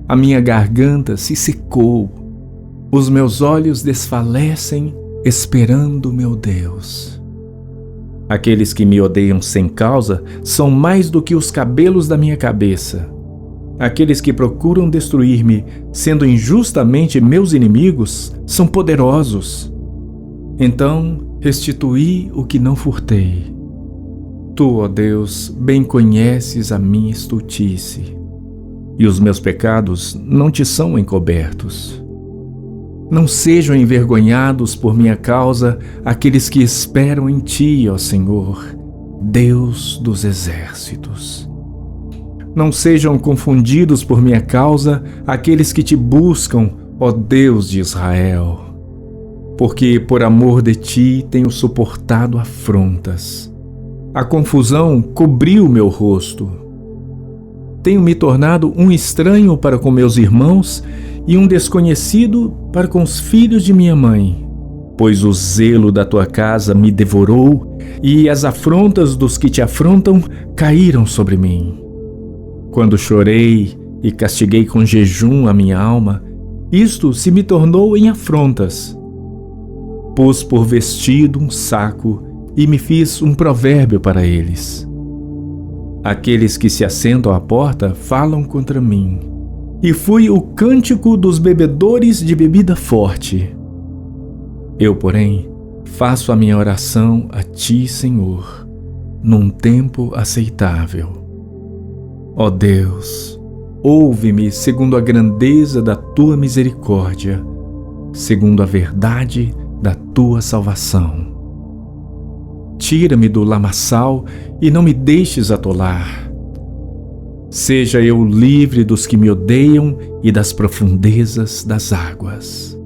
A minha garganta se secou. Os meus olhos desfalecem, esperando meu Deus. Aqueles que me odeiam sem causa são mais do que os cabelos da minha cabeça. Aqueles que procuram destruir-me, sendo injustamente meus inimigos, são poderosos. Então restituí o que não furtei. Tu, ó Deus, bem conheces a minha estultice, e os meus pecados não te são encobertos. Não sejam envergonhados por minha causa aqueles que esperam em ti, ó Senhor, Deus dos exércitos. Não sejam confundidos por minha causa aqueles que te buscam, ó Deus de Israel, porque por amor de ti tenho suportado afrontas. A confusão cobriu meu rosto. Tenho me tornado um estranho para com meus irmãos e um desconhecido para com os filhos de minha mãe, pois o zelo da tua casa me devorou e as afrontas dos que te afrontam caíram sobre mim. Quando chorei e castiguei com jejum a minha alma, isto se me tornou em afrontas. Pus por vestido um saco e me fiz um provérbio para eles. Aqueles que se assentam à porta falam contra mim, e fui o cântico dos bebedores de bebida forte. Eu, porém, faço a minha oração a ti, Senhor, num tempo aceitável. Ó Deus, ouve-me segundo a grandeza da tua misericórdia, segundo a verdade da tua salvação. Tira-me do lamaçal e não me deixes atolar. Seja eu livre dos que me odeiam e das profundezas das águas.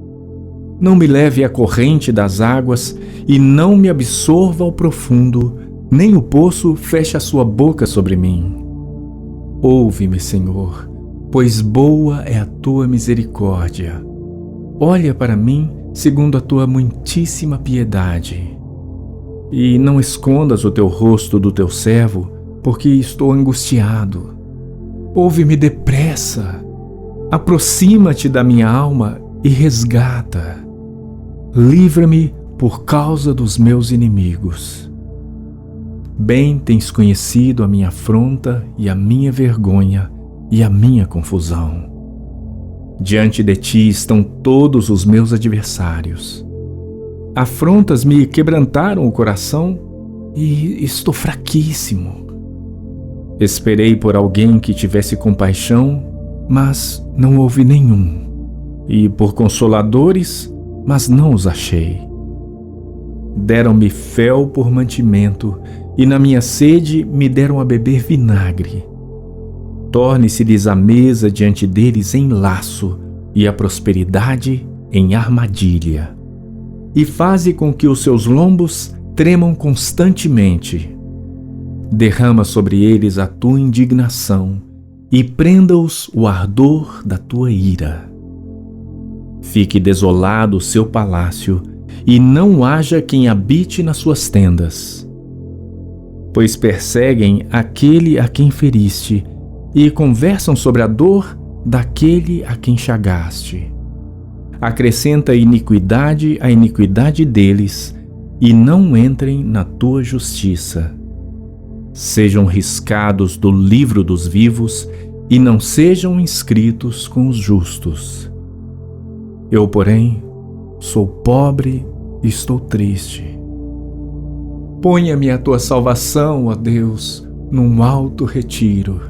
Não me leve à corrente das águas e não me absorva ao profundo, nem o poço feche a sua boca sobre mim. Ouve-me, Senhor, pois boa é a tua misericórdia. Olha para mim segundo a tua muitíssima piedade. E não escondas o teu rosto do teu servo, porque estou angustiado. Ouve-me depressa. Aproxima-te da minha alma e resgata. Livra-me por causa dos meus inimigos. Bem tens conhecido a minha afronta e a minha vergonha e a minha confusão. Diante de ti estão todos os meus adversários. Afrontas me quebrantaram o coração e estou fraquíssimo. Esperei por alguém que tivesse compaixão, mas não houve nenhum. E por consoladores, mas não os achei. Deram-me fel por mantimento, e na minha sede me deram a beber vinagre. Torne-se-lhes a mesa diante deles em laço, e a prosperidade em armadilha. E faze com que os seus lombos tremam constantemente. Derrama sobre eles a tua indignação, e prenda-os o ardor da tua ira. Fique desolado o seu palácio, e não haja quem habite nas suas tendas. Pois perseguem aquele a quem feriste, e conversam sobre a dor daquele a quem chagaste. Acrescenta a iniquidade à iniquidade deles, e não entrem na tua justiça. Sejam riscados do livro dos vivos, e não sejam inscritos com os justos. Eu, porém, sou pobre e estou triste. Ponha-me a tua salvação, ó Deus, num alto retiro.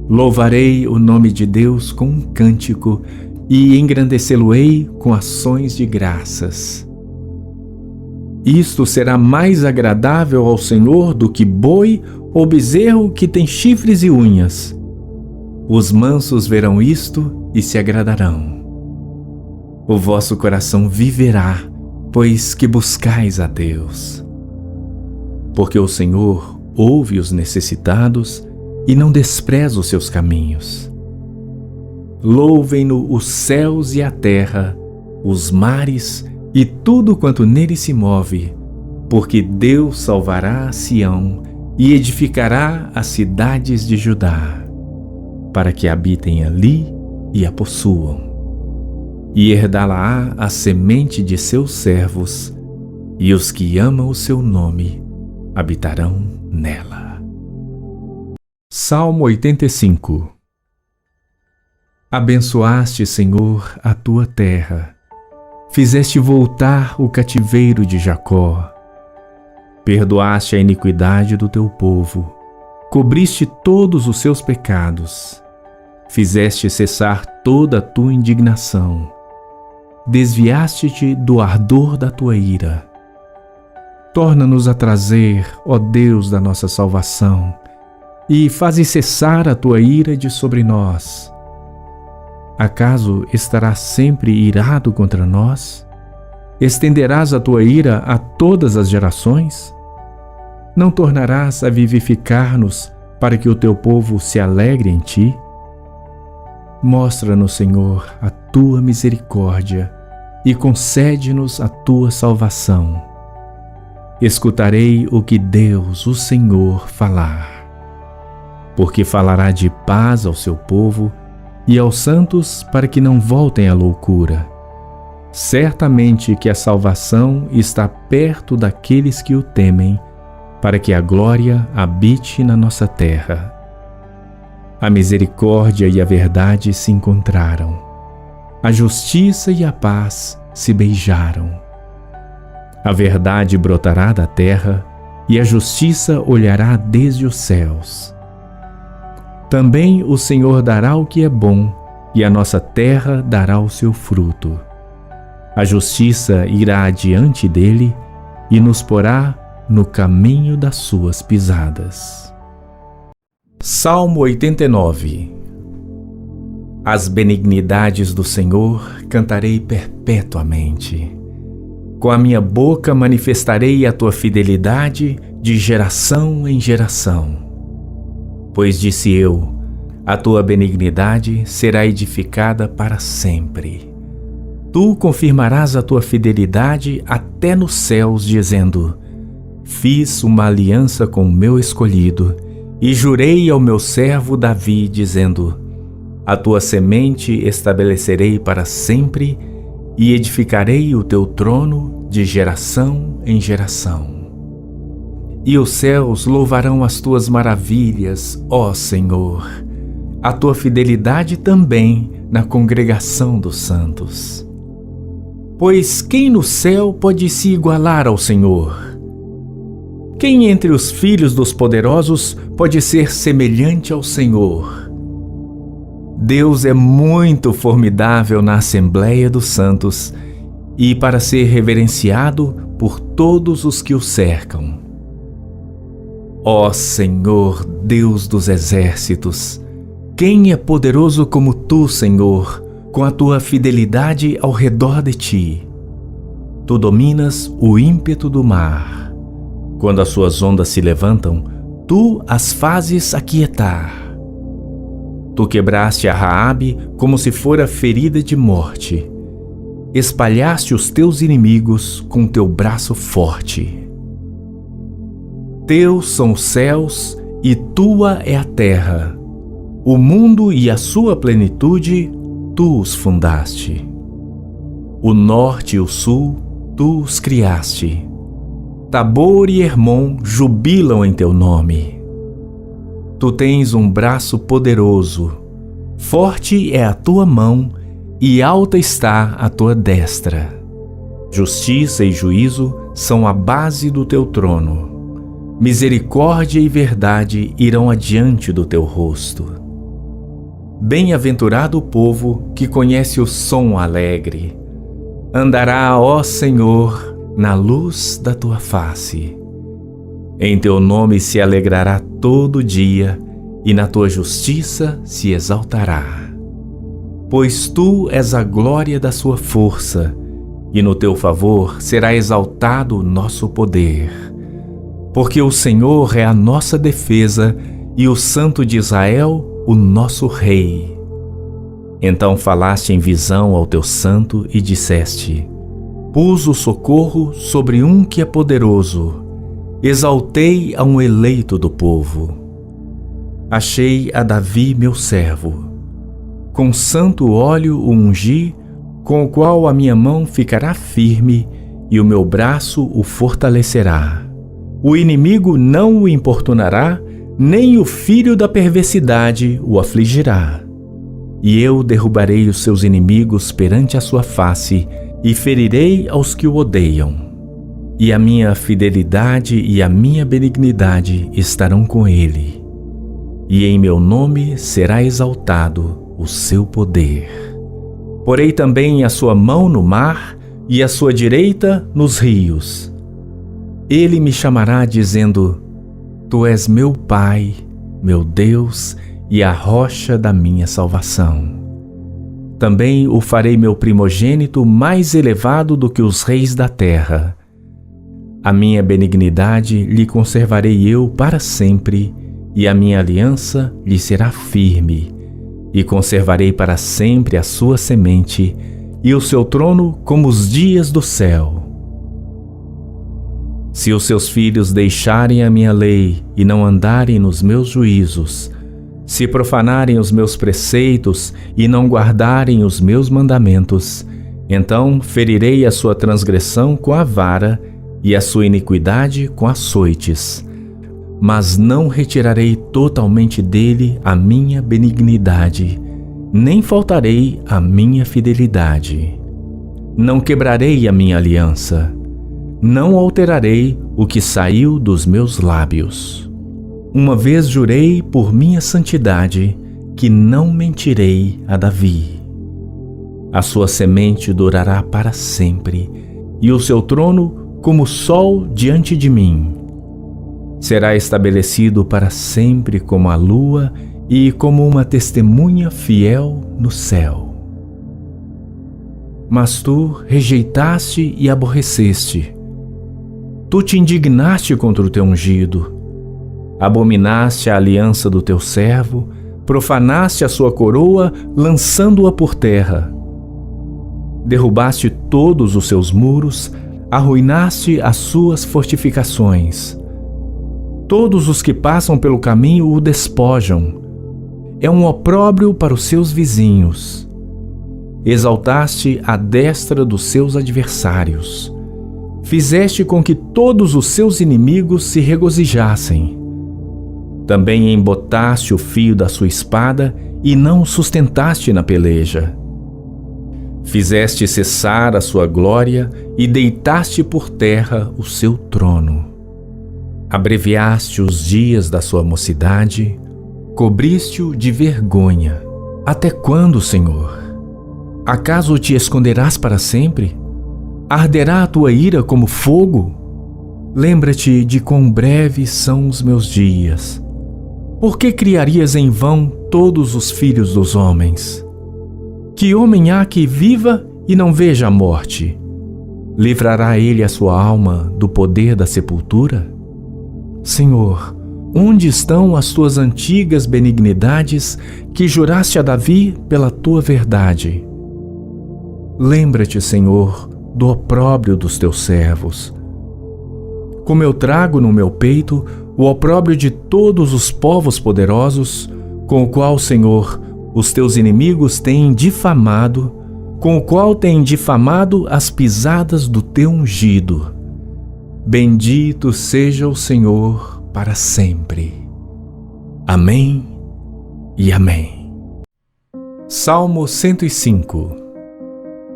Louvarei o nome de Deus com um cântico e engrandecê-lo-ei com ações de graças. Isto será mais agradável ao Senhor do que boi ou bezerro que tem chifres e unhas. Os mansos verão isto e se agradarão. O vosso coração viverá, pois que buscais a Deus. Porque o Senhor ouve os necessitados e não despreza os seus caminhos. Louvem-no os céus e a terra, os mares e tudo quanto nele se move, porque Deus salvará a Sião e edificará as cidades de Judá, para que habitem ali e a possuam. E herdá-la-á a semente de seus servos, e os que amam o seu nome habitarão nela. Salmo 85. Abençoaste, Senhor, a tua terra, fizeste voltar o cativeiro de Jacó, perdoaste a iniquidade do teu povo, cobriste todos os seus pecados, fizeste cessar toda a tua indignação, desviaste-te do ardor da tua ira. Torna-nos a trazer, ó Deus da nossa salvação, e faze cessar a tua ira de sobre nós. Acaso estarás sempre irado contra nós? Estenderás a tua ira a todas as gerações? Não tornarás a vivificar-nos para que o teu povo se alegre em ti? Mostra-nos, Senhor, a tua misericórdia e concede-nos a tua salvação. Escutarei o que Deus, o Senhor, falar. Porque falará de paz ao seu povo e aos santos para que não voltem à loucura. Certamente que a salvação está perto daqueles que o temem, para que a glória habite na nossa terra. A misericórdia e a verdade se encontraram. A justiça e a paz se beijaram. A verdade brotará da terra e a justiça olhará desde os céus. Também o Senhor dará o que é bom, e a nossa terra dará o seu fruto. A justiça irá adiante dele e nos porá no caminho das suas pisadas. Salmo 89. As benignidades do Senhor cantarei perpetuamente. Com a minha boca manifestarei a tua fidelidade de geração em geração. Pois disse eu, a tua benignidade será edificada para sempre. Tu confirmarás a tua fidelidade até nos céus, dizendo: fiz uma aliança com o meu escolhido, e jurei ao meu servo Davi, dizendo: a tua semente estabelecerei para sempre, e edificarei o teu trono de geração em geração. E os céus louvarão as tuas maravilhas, ó Senhor, a tua fidelidade também na congregação dos santos. Pois quem no céu pode se igualar ao Senhor? Quem entre os filhos dos poderosos pode ser semelhante ao Senhor? Deus é muito formidável na Assembleia dos Santos e para ser reverenciado por todos os que o cercam. Ó Senhor, Deus dos exércitos, quem é poderoso como tu, Senhor, com a tua fidelidade ao redor de ti? Tu dominas o ímpeto do mar. Quando as suas ondas se levantam, tu as fazes aquietar. Tu quebraste a Raabe como se fora ferida de morte. Espalhaste os teus inimigos com teu braço forte. Teus são os céus e tua é a terra. O mundo e a sua plenitude, tu os fundaste. O norte e o sul, tu os criaste. Tabor e Hermon jubilam em teu nome. Tu tens um braço poderoso, forte é a tua mão e alta está a tua destra. Justiça e juízo são a base do teu trono. Misericórdia e verdade irão adiante do teu rosto. Bem-aventurado o povo que conhece o som alegre. Andará, ó Senhor, na luz da tua face. Em teu nome se alegrará todo dia, e na tua justiça se exaltará. Pois tu és a glória da sua força, e no teu favor será exaltado o nosso poder. Porque o Senhor é a nossa defesa, e o Santo de Israel, o nosso Rei. Então falaste em visão ao teu santo e disseste: pus o socorro sobre um que é poderoso. Exaltei a um eleito do povo. Achei a Davi meu servo. Com santo óleo o ungi, com o qual a minha mão ficará firme e o meu braço o fortalecerá. O inimigo não o importunará, nem o filho da perversidade o afligirá. E eu derrubarei os seus inimigos perante a sua face e ferirei aos que o odeiam. E a minha fidelidade e a minha benignidade estarão com ele. E em meu nome será exaltado o seu poder. Porei também a sua mão no mar e a sua direita nos rios. Ele me chamará dizendo: tu és meu Pai, meu Deus e a rocha da minha salvação. Também o farei meu primogênito mais elevado do que os reis da terra. A minha benignidade lhe conservarei eu para sempre, e a minha aliança lhe será firme, e conservarei para sempre a sua semente, e o seu trono como os dias do céu. Se os seus filhos deixarem a minha lei e não andarem nos meus juízos, se profanarem os meus preceitos e não guardarem os meus mandamentos, então ferirei a sua transgressão com a vara e a sua iniquidade com açoites, mas não retirarei totalmente dele a minha benignidade, nem faltarei a minha fidelidade. Não quebrarei a minha aliança, não alterarei o que saiu dos meus lábios. Uma vez jurei por minha santidade que não mentirei a Davi. A sua semente durará para sempre, e o seu trono como o sol diante de mim. Será estabelecido para sempre como a lua e como uma testemunha fiel no céu. Mas tu rejeitaste e aborreceste. Tu te indignaste contra o teu ungido. Abominaste a aliança do teu servo, profanaste a sua coroa, lançando-a por terra. Derrubaste todos os seus muros, arruinaste as suas fortificações. Todos os que passam pelo caminho o despojam. É um opróbrio para os seus vizinhos. Exaltaste a destra dos seus adversários. Fizeste com que todos os seus inimigos se regozijassem. Também embotaste o fio da sua espada e não o sustentaste na peleja. Fizeste cessar a sua glória e deitaste por terra o seu trono. Abreviaste os dias da sua mocidade, cobriste-o de vergonha. Até quando, Senhor? Acaso te esconderás para sempre? Arderá a tua ira como fogo? Lembra-te de quão breves são os meus dias. Por que criarias em vão todos os filhos dos homens? Que homem há que viva e não veja a morte? Livrará ele a sua alma do poder da sepultura? Senhor, onde estão as tuas antigas benignidades que juraste a Davi pela tua verdade? Lembra-te, Senhor, do opróbrio dos teus servos. Como eu trago no meu peito o opróbrio de todos os povos poderosos, com o qual, Senhor, os teus inimigos têm difamado, com o qual têm difamado as pisadas do teu ungido. Bendito seja o Senhor para sempre. Amém e amém. Salmo 105.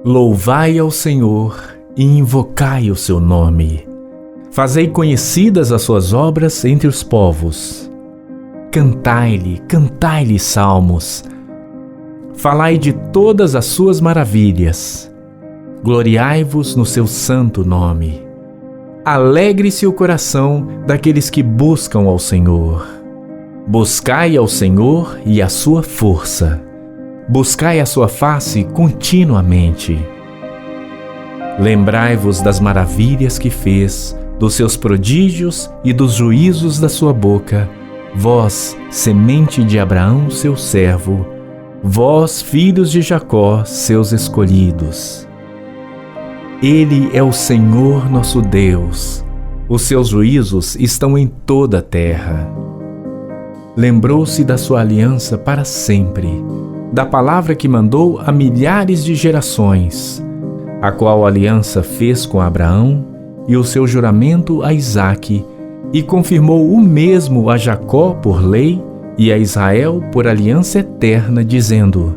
Louvai ao Senhor e invocai o seu nome. Fazei conhecidas as suas obras entre os povos. Cantai-lhe salmos. Falai de todas as suas maravilhas. Gloriai-vos no seu santo nome. Alegre-se o coração daqueles que buscam ao Senhor. Buscai ao Senhor e a sua força. Buscai a sua face continuamente. Lembrai-vos das maravilhas que fez, dos seus prodígios e dos juízos da sua boca, vós, semente de Abraão, seu servo, vós, filhos de Jacó, seus escolhidos. Ele é o Senhor nosso Deus. Os seus juízos estão em toda a terra. Lembrou-se da sua aliança para sempre, da palavra que mandou a milhares de gerações, a qual aliança fez com Abraão e o seu juramento a Isaque, e confirmou o mesmo a Jacó por lei e a Israel por aliança eterna, dizendo: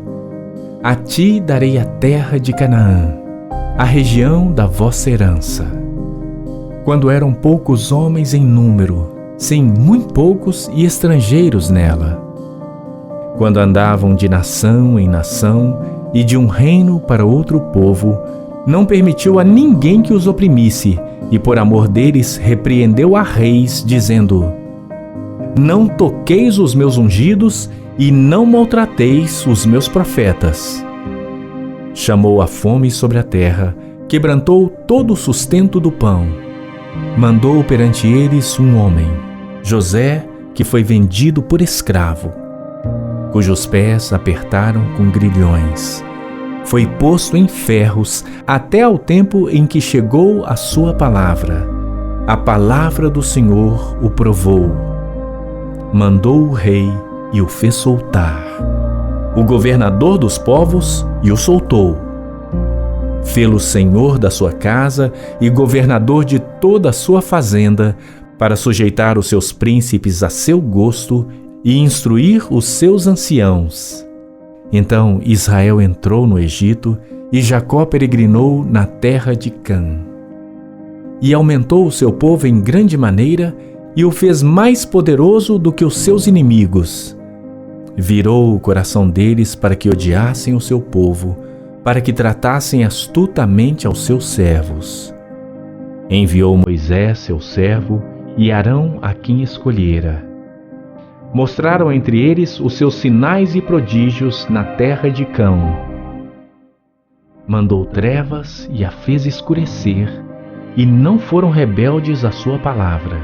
A ti darei a terra de Canaã, a região da vossa herança. Quando eram poucos homens em número, sim, muito poucos e estrangeiros nela. Quando andavam de nação em nação e de um reino para outro povo, não permitiu a ninguém que os oprimisse, e por amor deles repreendeu a reis, dizendo: Não toqueis os meus ungidos e não maltrateis os meus profetas. Chamou a fome sobre a terra, quebrantou todo o sustento do pão. Mandou perante eles um homem, José, que foi vendido por escravo, cujos pés apertaram com grilhões. Foi posto em ferros até ao tempo em que chegou a sua palavra. A palavra do Senhor o provou. Mandou o rei e o fez soltar. O governador dos povos e o soltou. Fê-lo senhor da sua casa e governador de toda a sua fazenda, para sujeitar os seus príncipes a seu gosto e instruir os seus anciãos. Então Israel entrou no Egito e Jacó peregrinou na terra de Cã. E aumentou o seu povo em grande maneira e o fez mais poderoso do que os seus inimigos. Virou o coração deles para que odiassem o seu povo, para que tratassem astutamente aos seus servos. Enviou Moisés, seu servo, e Arão a quem escolhera. Mostraram entre eles os seus sinais e prodígios na terra de Cão. Mandou trevas e a fez escurecer, e não foram rebeldes à sua palavra.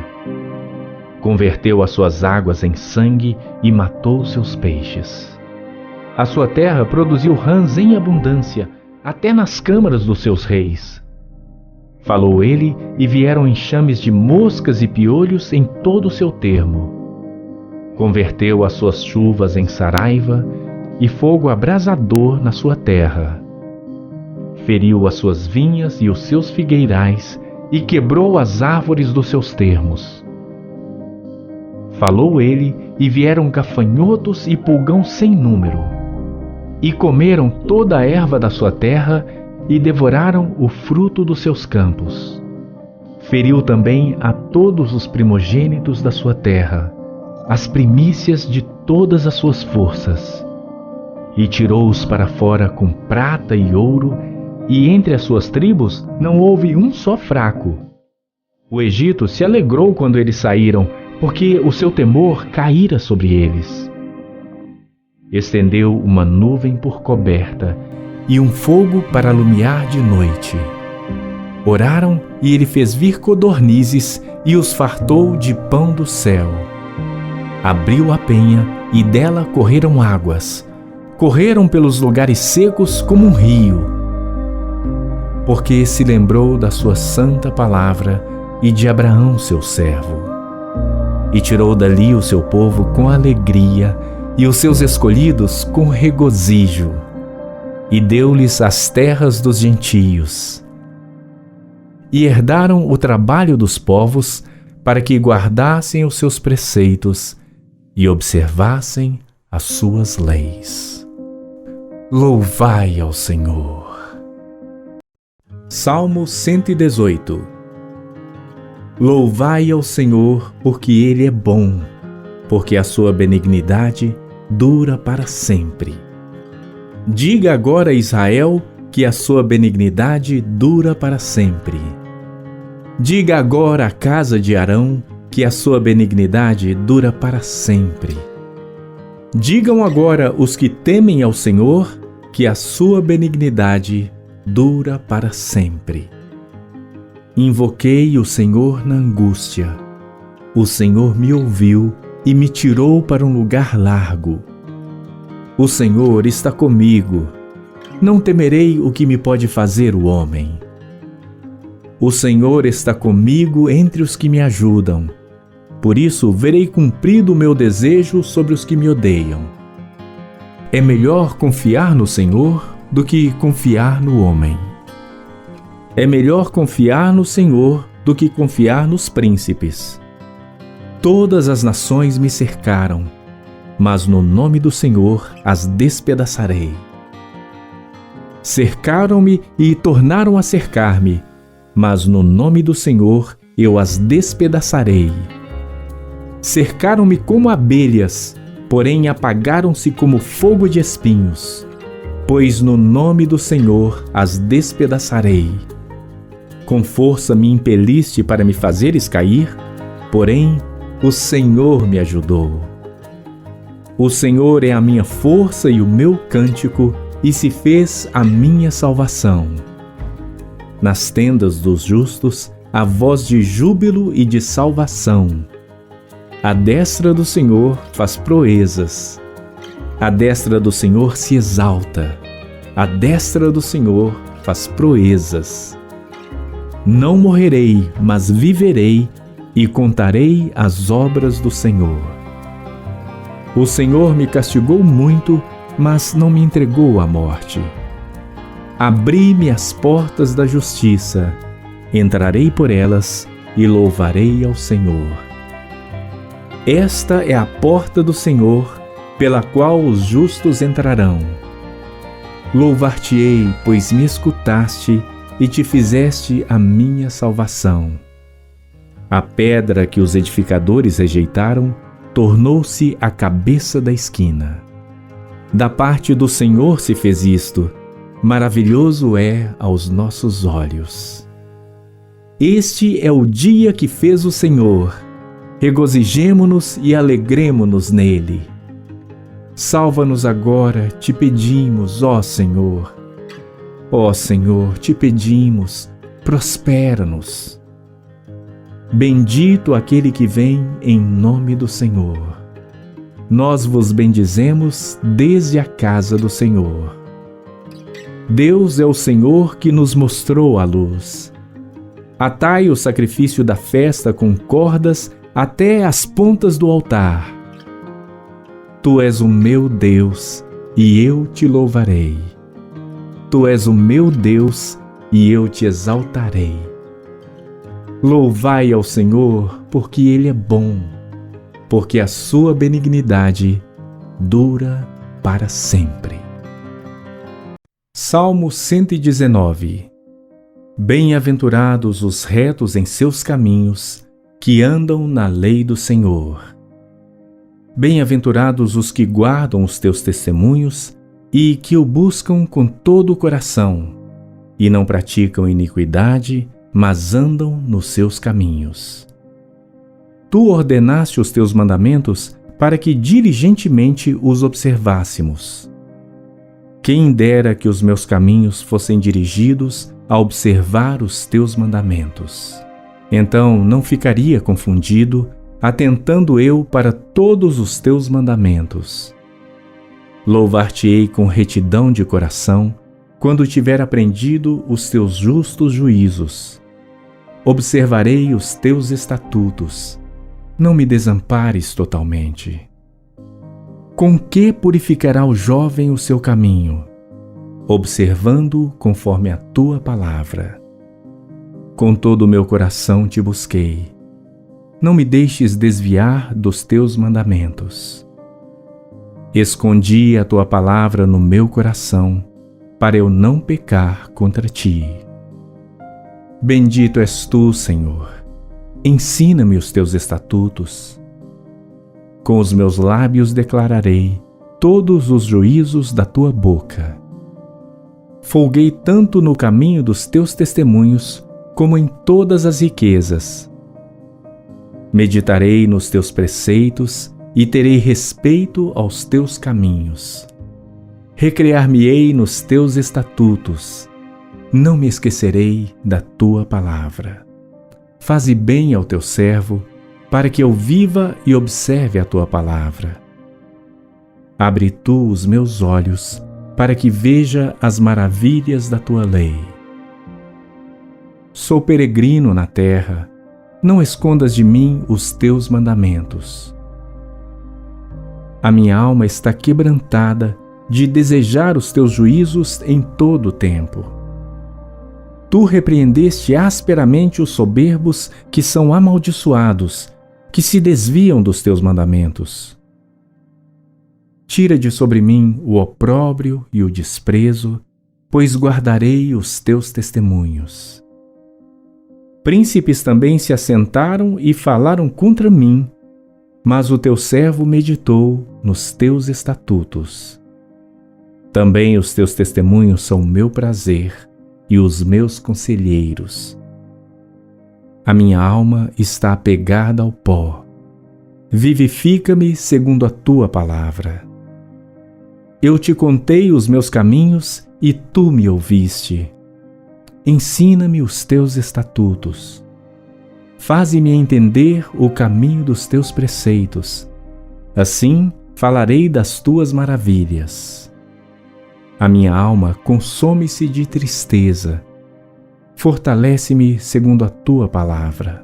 Converteu as suas águas em sangue e matou seus peixes. A sua terra produziu rãs em abundância, até nas câmaras dos seus reis. Falou ele, e vieram enxames de moscas e piolhos em todo o seu termo. Converteu as suas chuvas em saraiva e fogo abrasador na sua terra. Feriu as suas vinhas e os seus figueirais e quebrou as árvores dos seus termos. Falou ele, e vieram gafanhotos e pulgão sem número, e comeram toda a erva da sua terra e devoraram o fruto dos seus campos. Feriu também a todos os primogênitos da sua terra, as primícias de todas as suas forças, e tirou-os para fora com prata e ouro, e entre as suas tribos não houve um só fraco. O Egito se alegrou quando eles saíram, porque o seu temor caíra sobre eles. Estendeu uma nuvem por coberta e um fogo para alumiar de noite. Oraram, e ele fez vir codornizes e os fartou de pão do céu. Abriu a penha, e dela correram águas. Correram pelos lugares secos como um rio. Porque se lembrou da sua santa palavra e de Abraão seu servo. E tirou dali o seu povo com alegria e os seus escolhidos com regozijo. E deu-lhes as terras dos gentios. E herdaram o trabalho dos povos, para que guardassem os seus preceitos e observassem as suas leis. Louvai ao Senhor. Salmo 118. Louvai ao Senhor, porque Ele é bom, porque a sua benignidade dura para sempre. Diga agora a Israel que a sua benignidade dura para sempre. Diga agora à casa de Arão que a sua benignidade dura para sempre. Digam agora os que temem ao Senhor que a sua benignidade dura para sempre. Invoquei o Senhor na angústia. O Senhor me ouviu e me tirou para um lugar largo. O Senhor está comigo. Não temerei o que me pode fazer o homem. O Senhor está comigo entre os que me ajudam. Por isso verei cumprido o meu desejo sobre os que me odeiam. É melhor confiar no Senhor do que confiar no homem. É melhor confiar no Senhor do que confiar nos príncipes. Todas as nações me cercaram, mas no nome do Senhor as despedaçarei. Cercaram-me e tornaram a cercar-me, mas no nome do Senhor eu as despedaçarei. Cercaram-me como abelhas, porém apagaram-se como fogo de espinhos, pois no nome do Senhor as despedaçarei. Com força me impeliste para me fazeres cair, porém o Senhor me ajudou. O Senhor é a minha força e o meu cântico, e se fez a minha salvação. Nas tendas dos justos há voz de júbilo e de salvação. A destra do Senhor faz proezas. A destra do Senhor se exalta. A destra do Senhor faz proezas. Não morrerei, mas viverei e contarei as obras do Senhor. O Senhor me castigou muito, mas não me entregou à morte. Abri-me as portas da justiça, entrarei por elas e louvarei ao Senhor. Esta é a porta do Senhor, pela qual os justos entrarão. Louvar-te-ei, pois me escutaste e te fizeste a minha salvação. A pedra que os edificadores rejeitaram tornou-se a cabeça da esquina. Da parte do Senhor se fez isto, maravilhoso é aos nossos olhos. Este é o dia que fez o Senhor. Regozijemo-nos e alegremo-nos nele. Salva-nos agora, te pedimos, ó Senhor. Ó Senhor, te pedimos, prospera-nos. Bendito aquele que vem em nome do Senhor. Nós vos bendizemos desde a casa do Senhor. Deus é o Senhor que nos mostrou a luz. Atai o sacrifício da festa com cordas até as pontas do altar. Tu és o meu Deus, e eu te louvarei. Tu és o meu Deus, e eu te exaltarei. Louvai ao Senhor, porque Ele é bom, porque a sua benignidade dura para sempre. Salmo 119. Bem-aventurados os retos em seus caminhos, que andam na lei do Senhor. Bem-aventurados os que guardam os teus testemunhos e que o buscam com todo o coração, e não praticam iniquidade, mas andam nos seus caminhos. Tu ordenaste os teus mandamentos para que diligentemente os observássemos. Quem dera que os meus caminhos fossem dirigidos a observar os teus mandamentos. Então não ficaria confundido, atentando eu para todos os teus mandamentos. Louvar-te-ei com retidão de coração, quando tiver aprendido os teus justos juízos. Observarei os teus estatutos. Não me desampares totalmente. Com que purificará o jovem o seu caminho? Observando conforme a tua palavra. Com todo o meu coração te busquei. Não me deixes desviar dos teus mandamentos. Escondi a tua palavra no meu coração, para eu não pecar contra ti. Bendito és tu, Senhor. Ensina-me os teus estatutos. Com os meus lábios declararei todos os juízos da tua boca. Folguei tanto no caminho dos teus testemunhos, como em todas as riquezas. Meditarei nos teus preceitos e terei respeito aos teus caminhos. Recrear-me-ei nos teus estatutos. Não me esquecerei da tua palavra. Faze bem ao teu servo, para que eu viva e observe a tua palavra. Abre tu os meus olhos, para que veja as maravilhas da tua lei. Sou peregrino na terra, não escondas de mim os teus mandamentos. A minha alma está quebrantada de desejar os teus juízos em todo o tempo. Tu repreendeste asperamente os soberbos que são amaldiçoados, que se desviam dos teus mandamentos. Tira de sobre mim o opróbrio e o desprezo, pois guardarei os teus testemunhos. Príncipes também se assentaram e falaram contra mim, mas o teu servo meditou nos teus estatutos. Também os teus testemunhos são o meu prazer e os meus conselheiros. A minha alma está apegada ao pó. Vivifica-me segundo a tua palavra. Eu te contei os meus caminhos e tu me ouviste. Ensina-me os teus estatutos. Faze-me entender o caminho dos teus preceitos. Assim falarei das tuas maravilhas. A minha alma consome-se de tristeza. Fortalece-me segundo a tua palavra.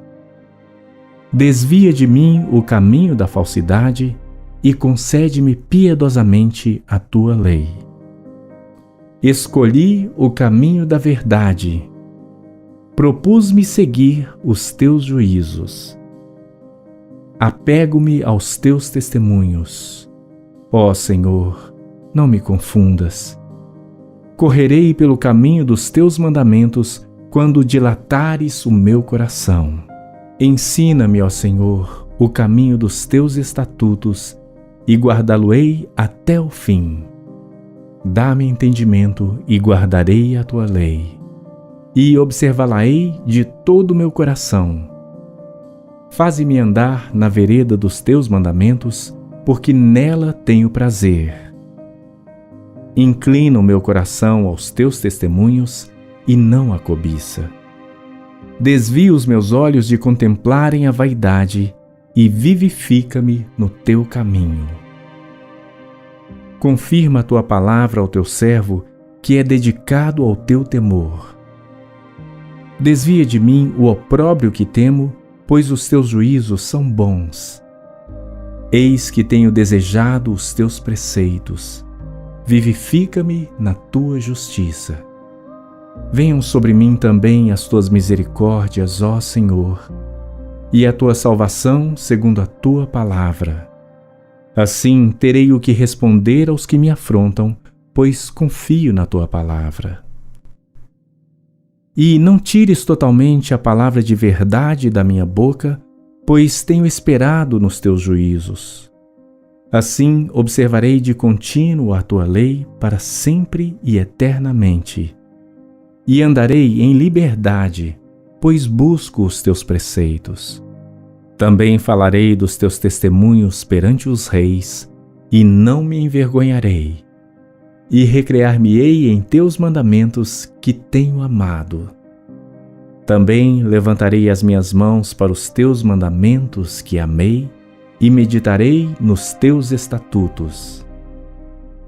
Desvia de mim o caminho da falsidade e concede-me piedosamente a tua lei. Escolhi o caminho da verdade. Propus-me seguir os teus juízos. Apego-me aos teus testemunhos. Ó Senhor, não me confundas. Correrei pelo caminho dos teus mandamentos quando dilatares o meu coração. Ensina-me, ó Senhor, o caminho dos teus estatutos e guardá-lo-ei até o fim. Dá-me entendimento e guardarei a tua lei. e observá-la-ei de todo o meu coração. Faze-me andar na vereda dos teus mandamentos, porque nela tenho prazer. Inclina o meu coração aos teus testemunhos e não à cobiça. Desvia os meus olhos de contemplarem a vaidade e vivifica-me no teu caminho. Confirma a tua palavra ao teu servo, que é dedicado ao teu temor. Desvia de mim o opróbrio que temo, pois os teus juízos são bons. Eis que tenho desejado os teus preceitos. Vivifica-me na tua justiça. Venham sobre mim também as tuas misericórdias, ó Senhor, e a tua salvação segundo a tua palavra. Assim terei o que responder aos que me afrontam, pois confio na tua palavra. E não tires totalmente a palavra de verdade da minha boca, pois tenho esperado nos teus juízos. Assim observarei de contínuo a tua lei para sempre e eternamente. E andarei em liberdade, pois busco os teus preceitos. Também falarei dos teus testemunhos perante os reis, e não me envergonharei. E recrear-me-ei em teus mandamentos que tenho amado. Também levantarei as minhas mãos para os teus mandamentos que amei, e meditarei nos teus estatutos.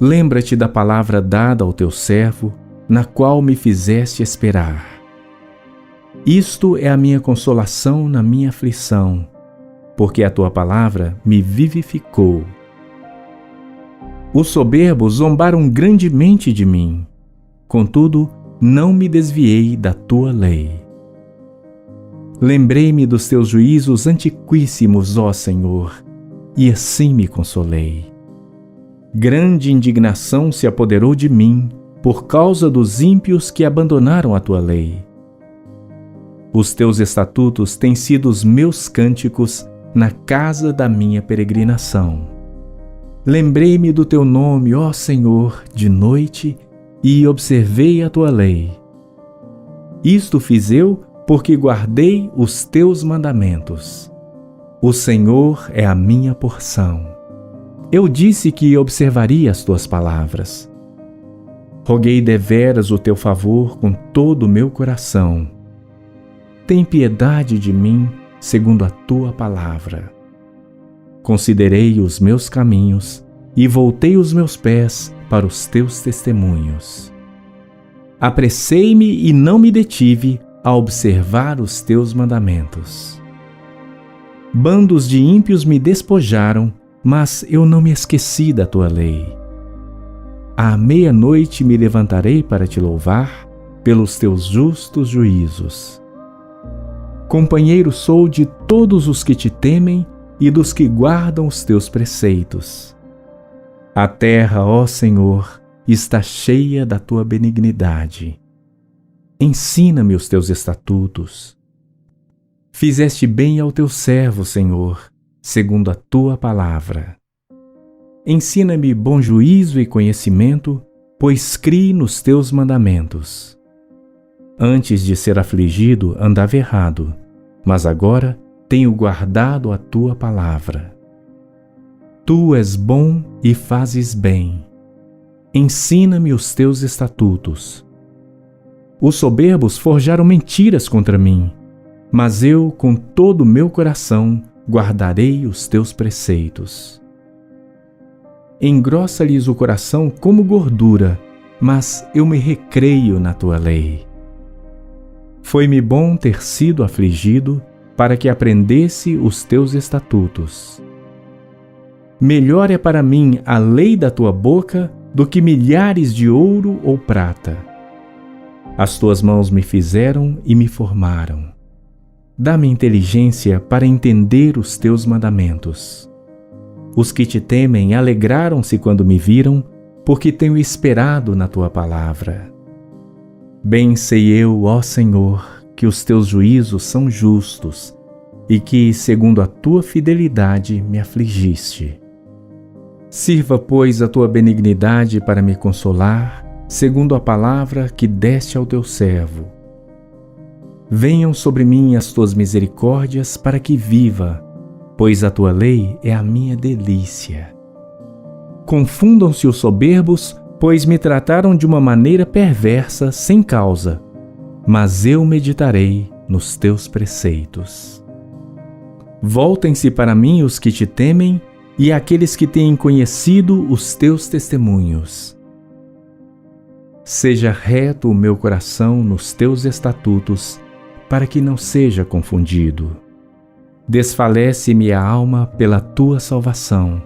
Lembra-te da palavra dada ao teu servo, na qual me fizeste esperar. Isto é a minha consolação na minha aflição, porque a tua palavra me vivificou. Os soberbos zombaram grandemente de mim, contudo, não me desviei da tua lei. Lembrei-me dos teus juízos antiquíssimos, ó Senhor, e assim me consolei. Grande indignação se apoderou de mim, por causa dos ímpios que abandonaram a tua lei. Os teus estatutos têm sido os meus cânticos na casa da minha peregrinação. Lembrei-me do teu nome, ó Senhor, de noite, e observei a tua lei. Isto fiz eu porque guardei os teus mandamentos. O Senhor é a minha porção. Eu disse que observaria as tuas palavras. Roguei deveras o teu favor com todo o meu coração. Tem piedade de mim, segundo a tua palavra. Considerei os meus caminhos e voltei os meus pés para os teus testemunhos. Apressei-me e não me detive a observar os teus mandamentos. Bandos de ímpios me despojaram, mas eu não me esqueci da tua lei. À meia-noite me levantarei para te louvar pelos teus justos juízos. Companheiro sou de todos os que te temem e dos que guardam os teus preceitos. A terra, ó Senhor, está cheia da tua benignidade. Ensina-me os teus estatutos. Fizeste bem ao teu servo, Senhor, segundo a tua palavra. Ensina-me bom juízo e conhecimento, pois criei nos teus mandamentos. Antes de ser afligido, andava errado, mas agora tenho guardado a tua palavra. Tu és bom e fazes bem. Ensina-me os teus estatutos. Os soberbos forjaram mentiras contra mim, mas eu, com todo o meu coração, guardarei os teus preceitos. Engrossa-lhes o coração como gordura, mas eu me recreio na tua lei. Foi-me bom ter sido afligido, para que aprendesse os teus estatutos. Melhor é para mim a lei da tua boca do que milhares de ouro ou prata. As tuas mãos me fizeram e me formaram. Dá-me inteligência para entender os teus mandamentos. Os que te temem alegraram-se quando me viram, porque tenho esperado na tua palavra. Bem sei eu, ó Senhor, que os teus juízos são justos e que, segundo a tua fidelidade, me afligiste. Sirva, pois, a tua benignidade para me consolar, segundo a palavra que deste ao teu servo. Venham sobre mim as tuas misericórdias para que viva, pois a tua lei é a minha delícia. Confundam-se os soberbos, pois me trataram de uma maneira perversa, sem causa, mas eu meditarei nos teus preceitos. Voltem-se para mim os que te temem e aqueles que têm conhecido os teus testemunhos. Seja reto o meu coração nos teus estatutos, para que não seja confundido. Desfalece-me a alma pela tua salvação,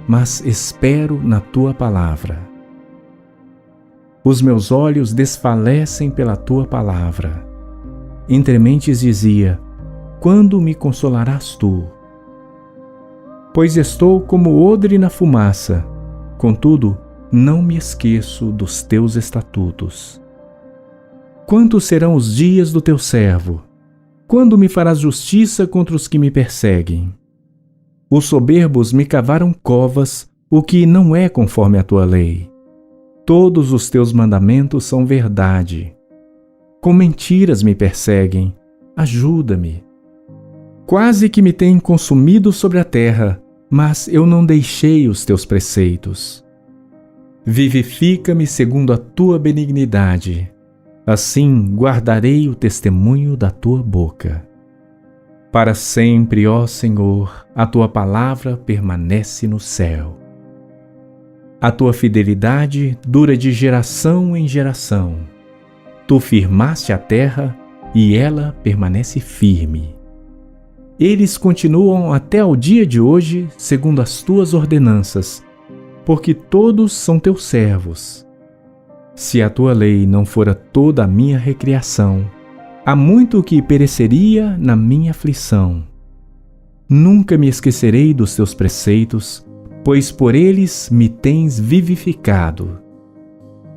mas espero na tua palavra. Os meus olhos desfalecem pela tua palavra. Entre mentes dizia: quando me consolarás tu? Pois estou como odre na fumaça, contudo, não me esqueço dos teus estatutos. Quantos serão os dias do teu servo? Quando me farás justiça contra os que me perseguem? Os soberbos me cavaram covas, o que não é conforme a tua lei. Todos os teus mandamentos são verdade. Com mentiras me perseguem, ajuda-me. Quase que me têm consumido sobre a terra, mas eu não deixei os teus preceitos. Vivifica-me segundo a tua benignidade. Assim guardarei o testemunho da tua boca. Para sempre, ó Senhor, a tua palavra permanece no céu. A tua fidelidade dura de geração em geração. Tu firmaste a terra e ela permanece firme. Eles continuam até ao dia de hoje segundo as tuas ordenanças, porque todos são teus servos. Se a tua lei não fora toda a minha recriação, há muito que pereceria na minha aflição. Nunca me esquecerei dos teus preceitos, pois por eles me tens vivificado.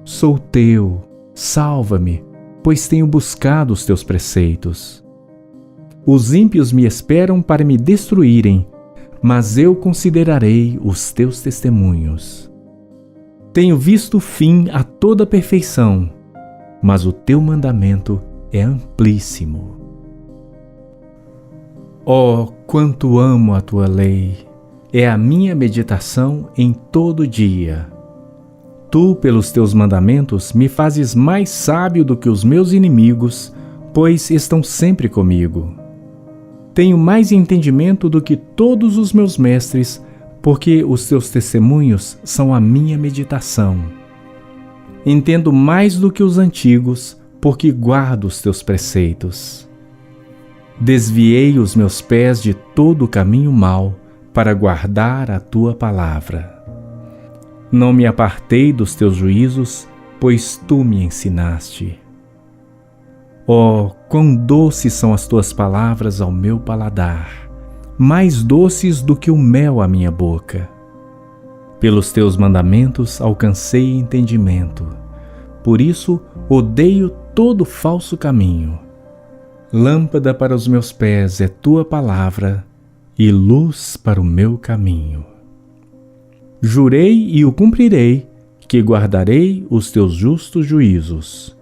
Sou teu, salva-me, pois tenho buscado os teus preceitos. Os ímpios me esperam para me destruírem, mas eu considerarei os teus testemunhos. Tenho visto fim a toda perfeição, mas o teu mandamento é amplíssimo. Oh, quanto amo a tua lei! É a minha meditação em todo dia. Tu, pelos teus mandamentos, me fazes mais sábio do que os meus inimigos, pois estão sempre comigo. Tenho mais entendimento do que todos os meus mestres, porque os teus testemunhos são a minha meditação. Entendo mais do que os antigos, porque guardo os teus preceitos. Desviei os meus pés de todo o caminho mau, para guardar a tua palavra. Não me apartei dos teus juízos, pois tu me ensinaste. Oh, quão doces são as tuas palavras ao meu paladar, mais doces do que o mel à minha boca. Pelos teus mandamentos alcancei entendimento, por isso odeio todo falso caminho. Lâmpada para os meus pés é tua palavra e luz para o meu caminho. Jurei e o cumprirei, que guardarei os teus justos juízos.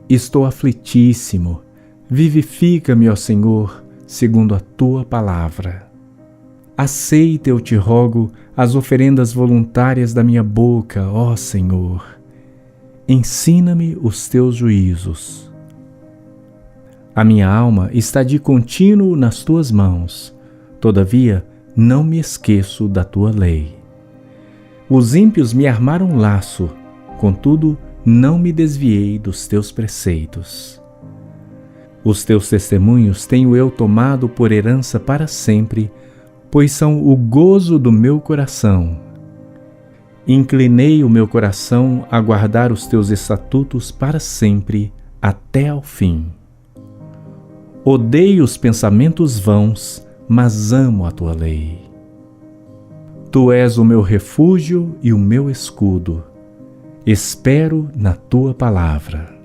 Estou aflitíssimo, vivifica-me, ó Senhor, segundo a tua palavra. Aceita, eu te rogo, as oferendas voluntárias da minha boca, ó Senhor. Ensina-me os teus juízos. A minha alma está de contínuo nas tuas mãos, todavia não me esqueço da tua lei. Os ímpios me armaram laço, contudo não me desviei dos teus preceitos. Os teus testemunhos tenho eu tomado por herança para sempre, pois são o gozo do meu coração. Inclinei o meu coração a guardar os teus estatutos para sempre, até ao fim. Odeio os pensamentos vãos, mas amo a tua lei. Tu és o meu refúgio e o meu escudo. Espero na tua palavra.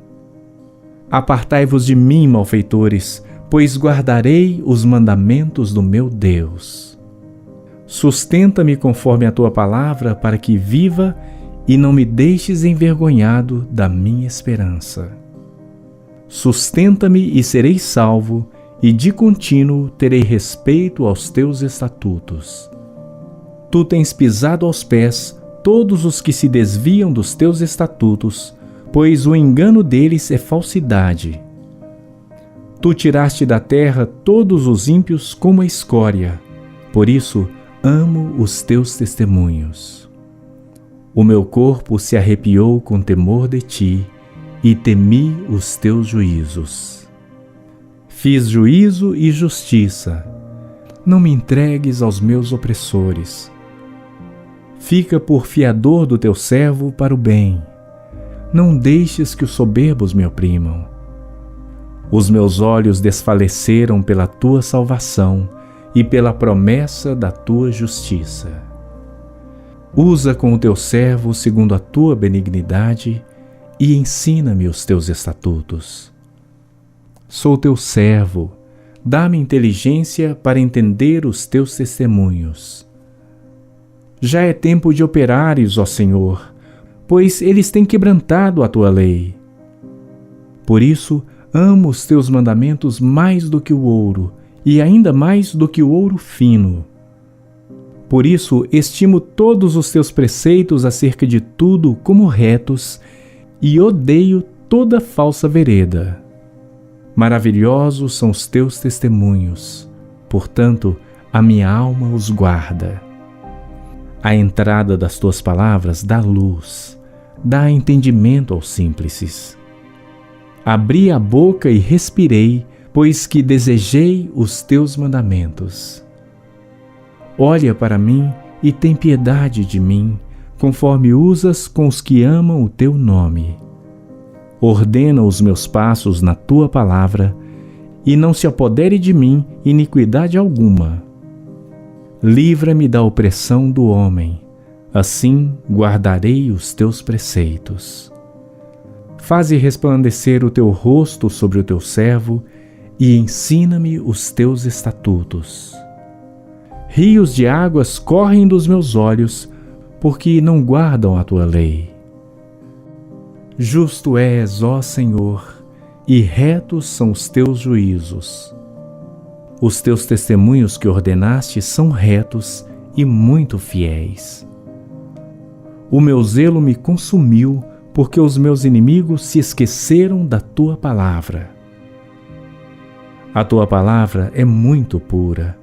Apartai-vos de mim, malfeitores, pois guardarei os mandamentos do meu Deus. Sustenta-me conforme a tua palavra, para que viva e não me deixes envergonhado da minha esperança. Sustenta-me e serei salvo, e de contínuo terei respeito aos teus estatutos. Tu tens pisado aos pés todos os que se desviam dos teus estatutos, pois o engano deles é falsidade. Tu tiraste da terra todos os ímpios como a escória, por isso amo os teus testemunhos. O meu corpo se arrepiou com temor de ti, e temi os teus juízos. Fiz juízo e justiça, não me entregues aos meus opressores. Fica por fiador do teu servo para o bem, não deixes que os soberbos me oprimam. Os meus olhos desfaleceram pela tua salvação e pela promessa da tua justiça. Usa com o teu servo segundo a tua benignidade e ensina-me os teus estatutos. Sou teu servo, dá-me inteligência para entender os teus testemunhos. Já é tempo de operares, ó Senhor, pois eles têm quebrantado a tua lei. Por isso, amo os teus mandamentos mais do que o ouro, e ainda mais do que o ouro fino. Por isso, estimo todos os teus preceitos acerca de tudo como retos, e odeio toda falsa vereda. Maravilhosos são os teus testemunhos, portanto, a minha alma os guarda. A entrada das tuas palavras dá luz, dá entendimento aos simples. Abri a boca e respirei, pois que desejei os teus mandamentos. Olha para mim e tem piedade de mim, conforme usas com os que amam o teu nome. Ordena os meus passos na tua palavra, e não se apodere de mim iniquidade alguma. Livra-me da opressão do homem, assim guardarei os teus preceitos. Faze resplandecer o teu rosto sobre o teu servo, e ensina-me os teus estatutos. Rios de águas correm dos meus olhos, porque não guardam a tua lei. Justo és, ó Senhor, e retos são os teus juízos. Os teus testemunhos que ordenaste são retos e muito fiéis. O meu zelo me consumiu, porque os meus inimigos se esqueceram da tua palavra. A tua palavra é muito pura,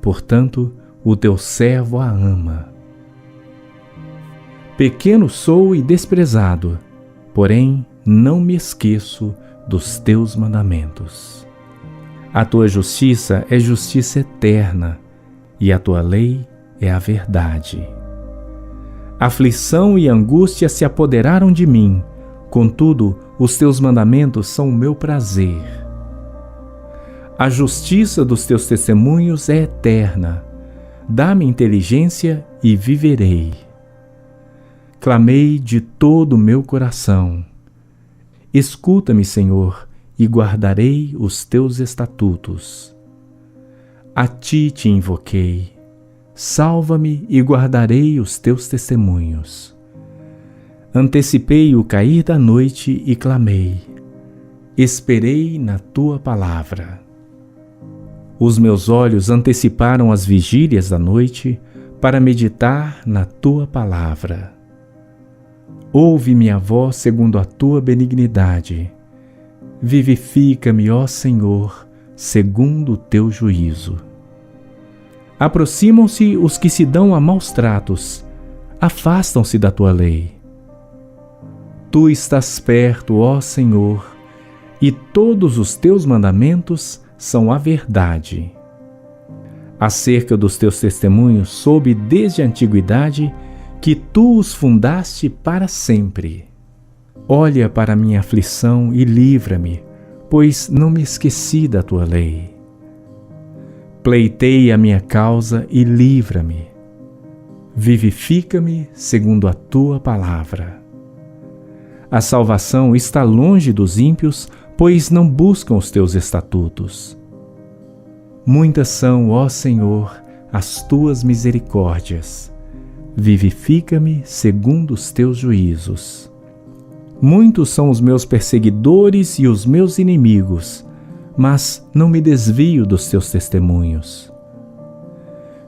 portanto, o teu servo a ama. Pequeno sou e desprezado, porém não me esqueço dos teus mandamentos. A tua justiça é justiça eterna, e a tua lei é a verdade. Aflição e angústia se apoderaram de mim, contudo, os teus mandamentos são o meu prazer. A justiça dos teus testemunhos é eterna. Dá-me inteligência e viverei. Clamei de todo o meu coração. Escuta-me, Senhor, e guardarei os teus estatutos. A ti te invoquei. Salva-me e guardarei os teus testemunhos. Antecipei o cair da noite e clamei. Esperei na tua palavra. Os meus olhos anteciparam as vigílias da noite para meditar na tua palavra. Ouve minha voz segundo a tua benignidade. Vivifica-me, ó Senhor, segundo o teu juízo. Aproximam-se os que se dão a maus tratos, afastam-se da tua lei. Tu estás perto, ó Senhor, e todos os teus mandamentos são a verdade. Acerca dos teus testemunhos soube desde a antiguidade que tu os fundaste para sempre. Olha para minha aflição e livra-me, pois não me esqueci da tua lei. Pleitei a minha causa e livra-me. Vivifica-me segundo a tua palavra. A salvação está longe dos ímpios, pois não buscam os teus estatutos. Muitas são, ó Senhor, as tuas misericórdias. Vivifica-me segundo os teus juízos. Muitos são os meus perseguidores e os meus inimigos, mas não me desvio dos teus testemunhos.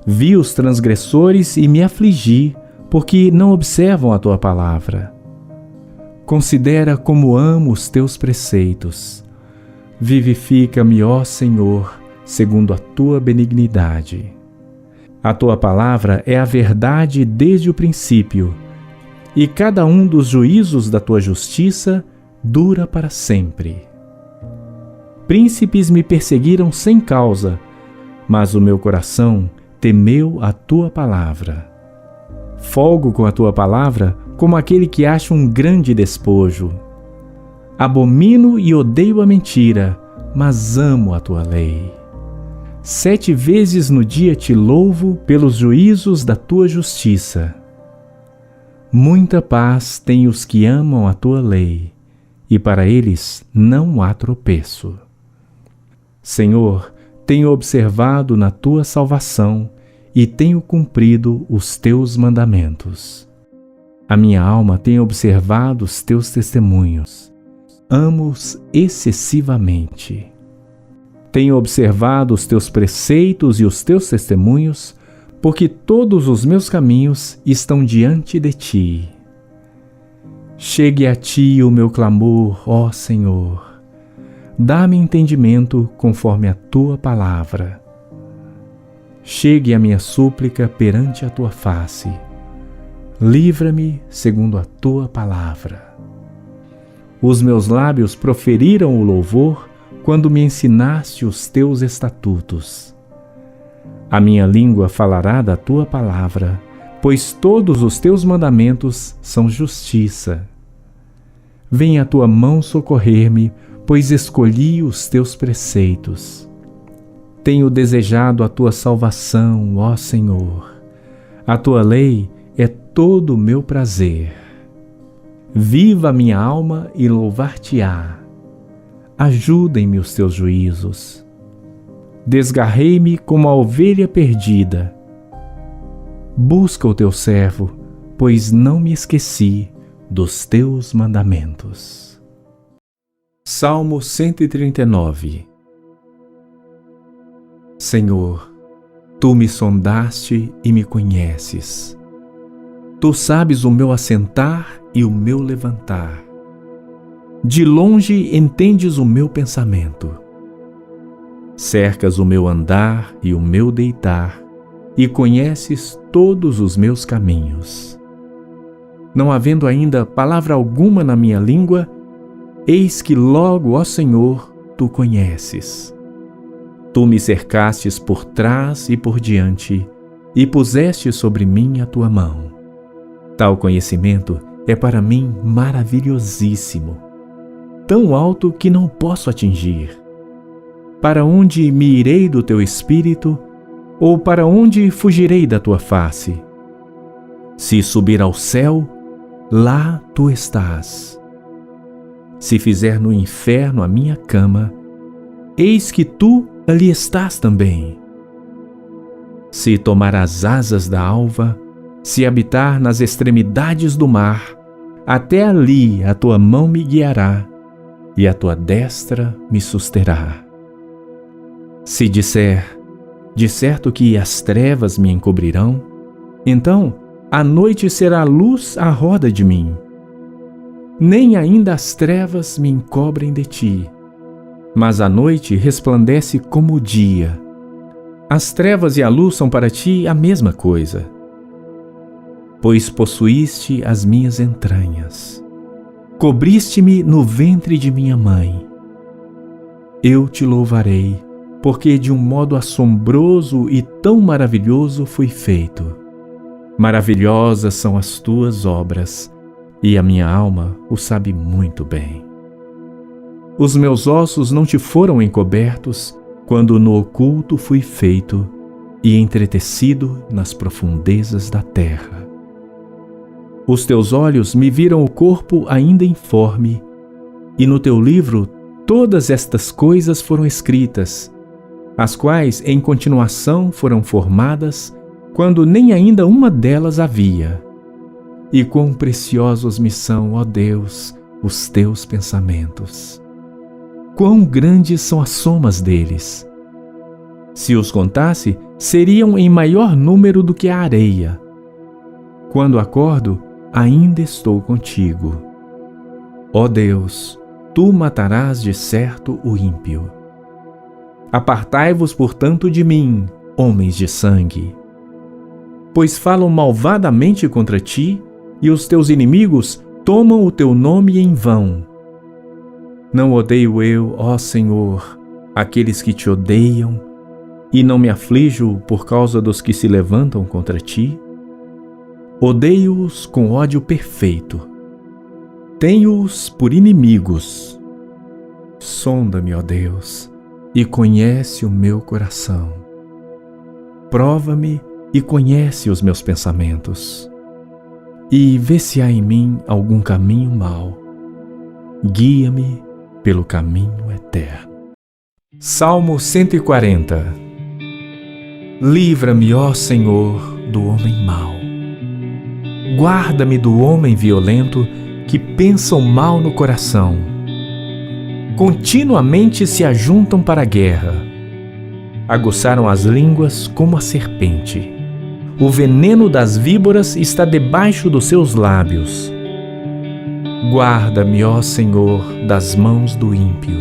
Vi os transgressores e me afligi, porque não observam a tua palavra. Considera como amo os teus preceitos. Vivifica-me, ó Senhor, segundo a tua benignidade. A tua palavra é a verdade desde o princípio, e cada um dos juízos da tua justiça dura para sempre. Príncipes me perseguiram sem causa, mas o meu coração temeu a tua palavra. Folgo com a tua palavra como aquele que acha um grande despojo. Abomino e odeio a mentira, mas amo a tua lei. 7 vezes no dia te louvo pelos juízos da tua justiça. Muita paz têm os que amam a tua lei, e para eles não há tropeço. Senhor, tenho observado na tua salvação e tenho cumprido os teus mandamentos. A minha alma tem observado os teus testemunhos. Amo-os excessivamente. Tenho observado os teus preceitos e os teus testemunhos, porque todos os meus caminhos estão diante de ti. Chegue a ti o meu clamor, ó Senhor. Dá-me entendimento conforme a tua palavra. Chegue a minha súplica perante a tua face. Livra-me segundo a tua palavra. Os meus lábios proferiram o louvor quando me ensinaste os teus estatutos. A minha língua falará da tua palavra, pois todos os teus mandamentos são justiça. Venha a tua mão socorrer-me, pois escolhi os teus preceitos. Tenho desejado a tua salvação, ó Senhor. A tua lei é todo o meu prazer. Viva a minha alma e louvar-te-á. Ajudem-me os teus juízos. Desgarrei-me como a ovelha perdida. Busca o teu servo, pois não me esqueci dos teus mandamentos. Salmo 139. Senhor, tu me sondaste e me conheces. Tu sabes o meu assentar e o meu levantar. De longe entendes o meu pensamento. Cercas o meu andar e o meu deitar, e conheces todos os meus caminhos. Não havendo ainda palavra alguma na minha língua, eis que logo, ó Senhor, tu conheces. Tu me cercastes por trás e por diante, e puseste sobre mim a tua mão. Tal conhecimento é para mim maravilhosíssimo, tão alto que não posso atingir. Para onde me irei do teu espírito, ou para onde fugirei da tua face? Se subir ao céu, lá tu estás. Se fizer no inferno a minha cama, eis que tu ali estás também. Se tomar as asas da alva, se habitar nas extremidades do mar, até ali a tua mão me guiará, e a tua destra me susterá. Se disser, de certo que as trevas me encobrirão, então a noite será luz à roda de mim. Nem ainda as trevas me encobrem de ti, mas a noite resplandece como o dia. As trevas e a luz são para ti a mesma coisa. Pois possuíste as minhas entranhas, cobriste-me no ventre de minha mãe. Eu te louvarei, porque de um modo assombroso e tão maravilhoso fui feito. Maravilhosas são as tuas obras, e a minha alma o sabe muito bem. Os meus ossos não te foram encobertos, quando no oculto fui feito e entretecido nas profundezas da terra. Os teus olhos me viram o corpo ainda informe, e no teu livro todas estas coisas foram escritas, as quais em continuação foram formadas, quando nem ainda uma delas havia. E quão preciosos me são, ó Deus, os teus pensamentos. Quão grandes são as somas deles! Se os contasse, seriam em maior número do que a areia. Quando acordo, ainda estou contigo. Ó Deus, tu matarás de certo o ímpio. Apartai-vos, portanto, de mim, homens de sangue. Pois falam malvadamente contra ti, e os teus inimigos tomam o teu nome em vão. Não odeio eu, ó Senhor, aqueles que te odeiam, e não me aflijo por causa dos que se levantam contra ti? Odeio-os com ódio perfeito. Tenho-os por inimigos. Sonda-me, ó Deus, e conhece o meu coração. Prova-me e conhece os meus pensamentos. E vê se há em mim algum caminho mau. Guia-me pelo caminho eterno. Salmo 140. Livra-me, ó Senhor, do homem mau. Guarda-me do homem violento que pensa o mal no coração. Continuamente se ajuntam para a guerra. Aguçaram as línguas como a serpente. O veneno das víboras está debaixo dos seus lábios. Guarda-me, ó Senhor, das mãos do ímpio.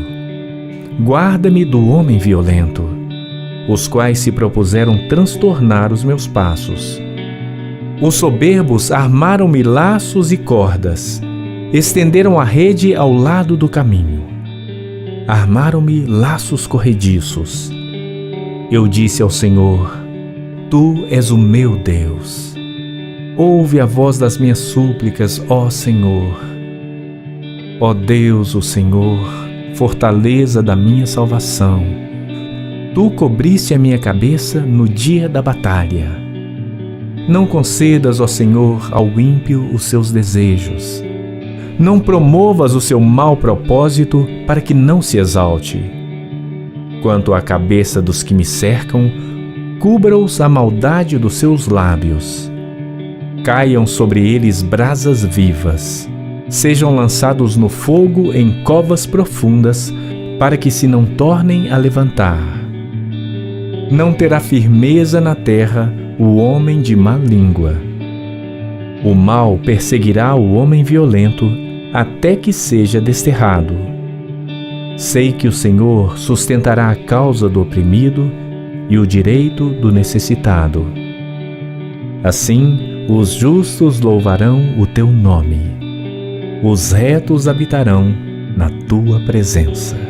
Guarda-me do homem violento, os quais se propuseram transtornar os meus passos. Os soberbos armaram-me laços e cordas, estenderam a rede ao lado do caminho. Armaram-me laços corrediços. Eu disse ao Senhor: Tu és o meu Deus. Ouve a voz das minhas súplicas, ó Senhor. Ó Deus, o Senhor, fortaleza da minha salvação. Tu cobriste a minha cabeça no dia da batalha. Não concedas, ó Senhor, ao ímpio os seus desejos. Não promovas o seu mau propósito para que não se exalte. Quanto à cabeça dos que me cercam, cubra-os a maldade dos seus lábios. Caiam sobre eles brasas vivas. Sejam lançados no fogo em covas profundas, para que se não tornem a levantar. Não terá firmeza na terra o homem de má língua. O mal perseguirá o homem violento até que seja desterrado. Sei que o Senhor sustentará a causa do oprimido e o direito do necessitado. Assim, os justos louvarão o teu nome. Os retos habitarão na tua presença.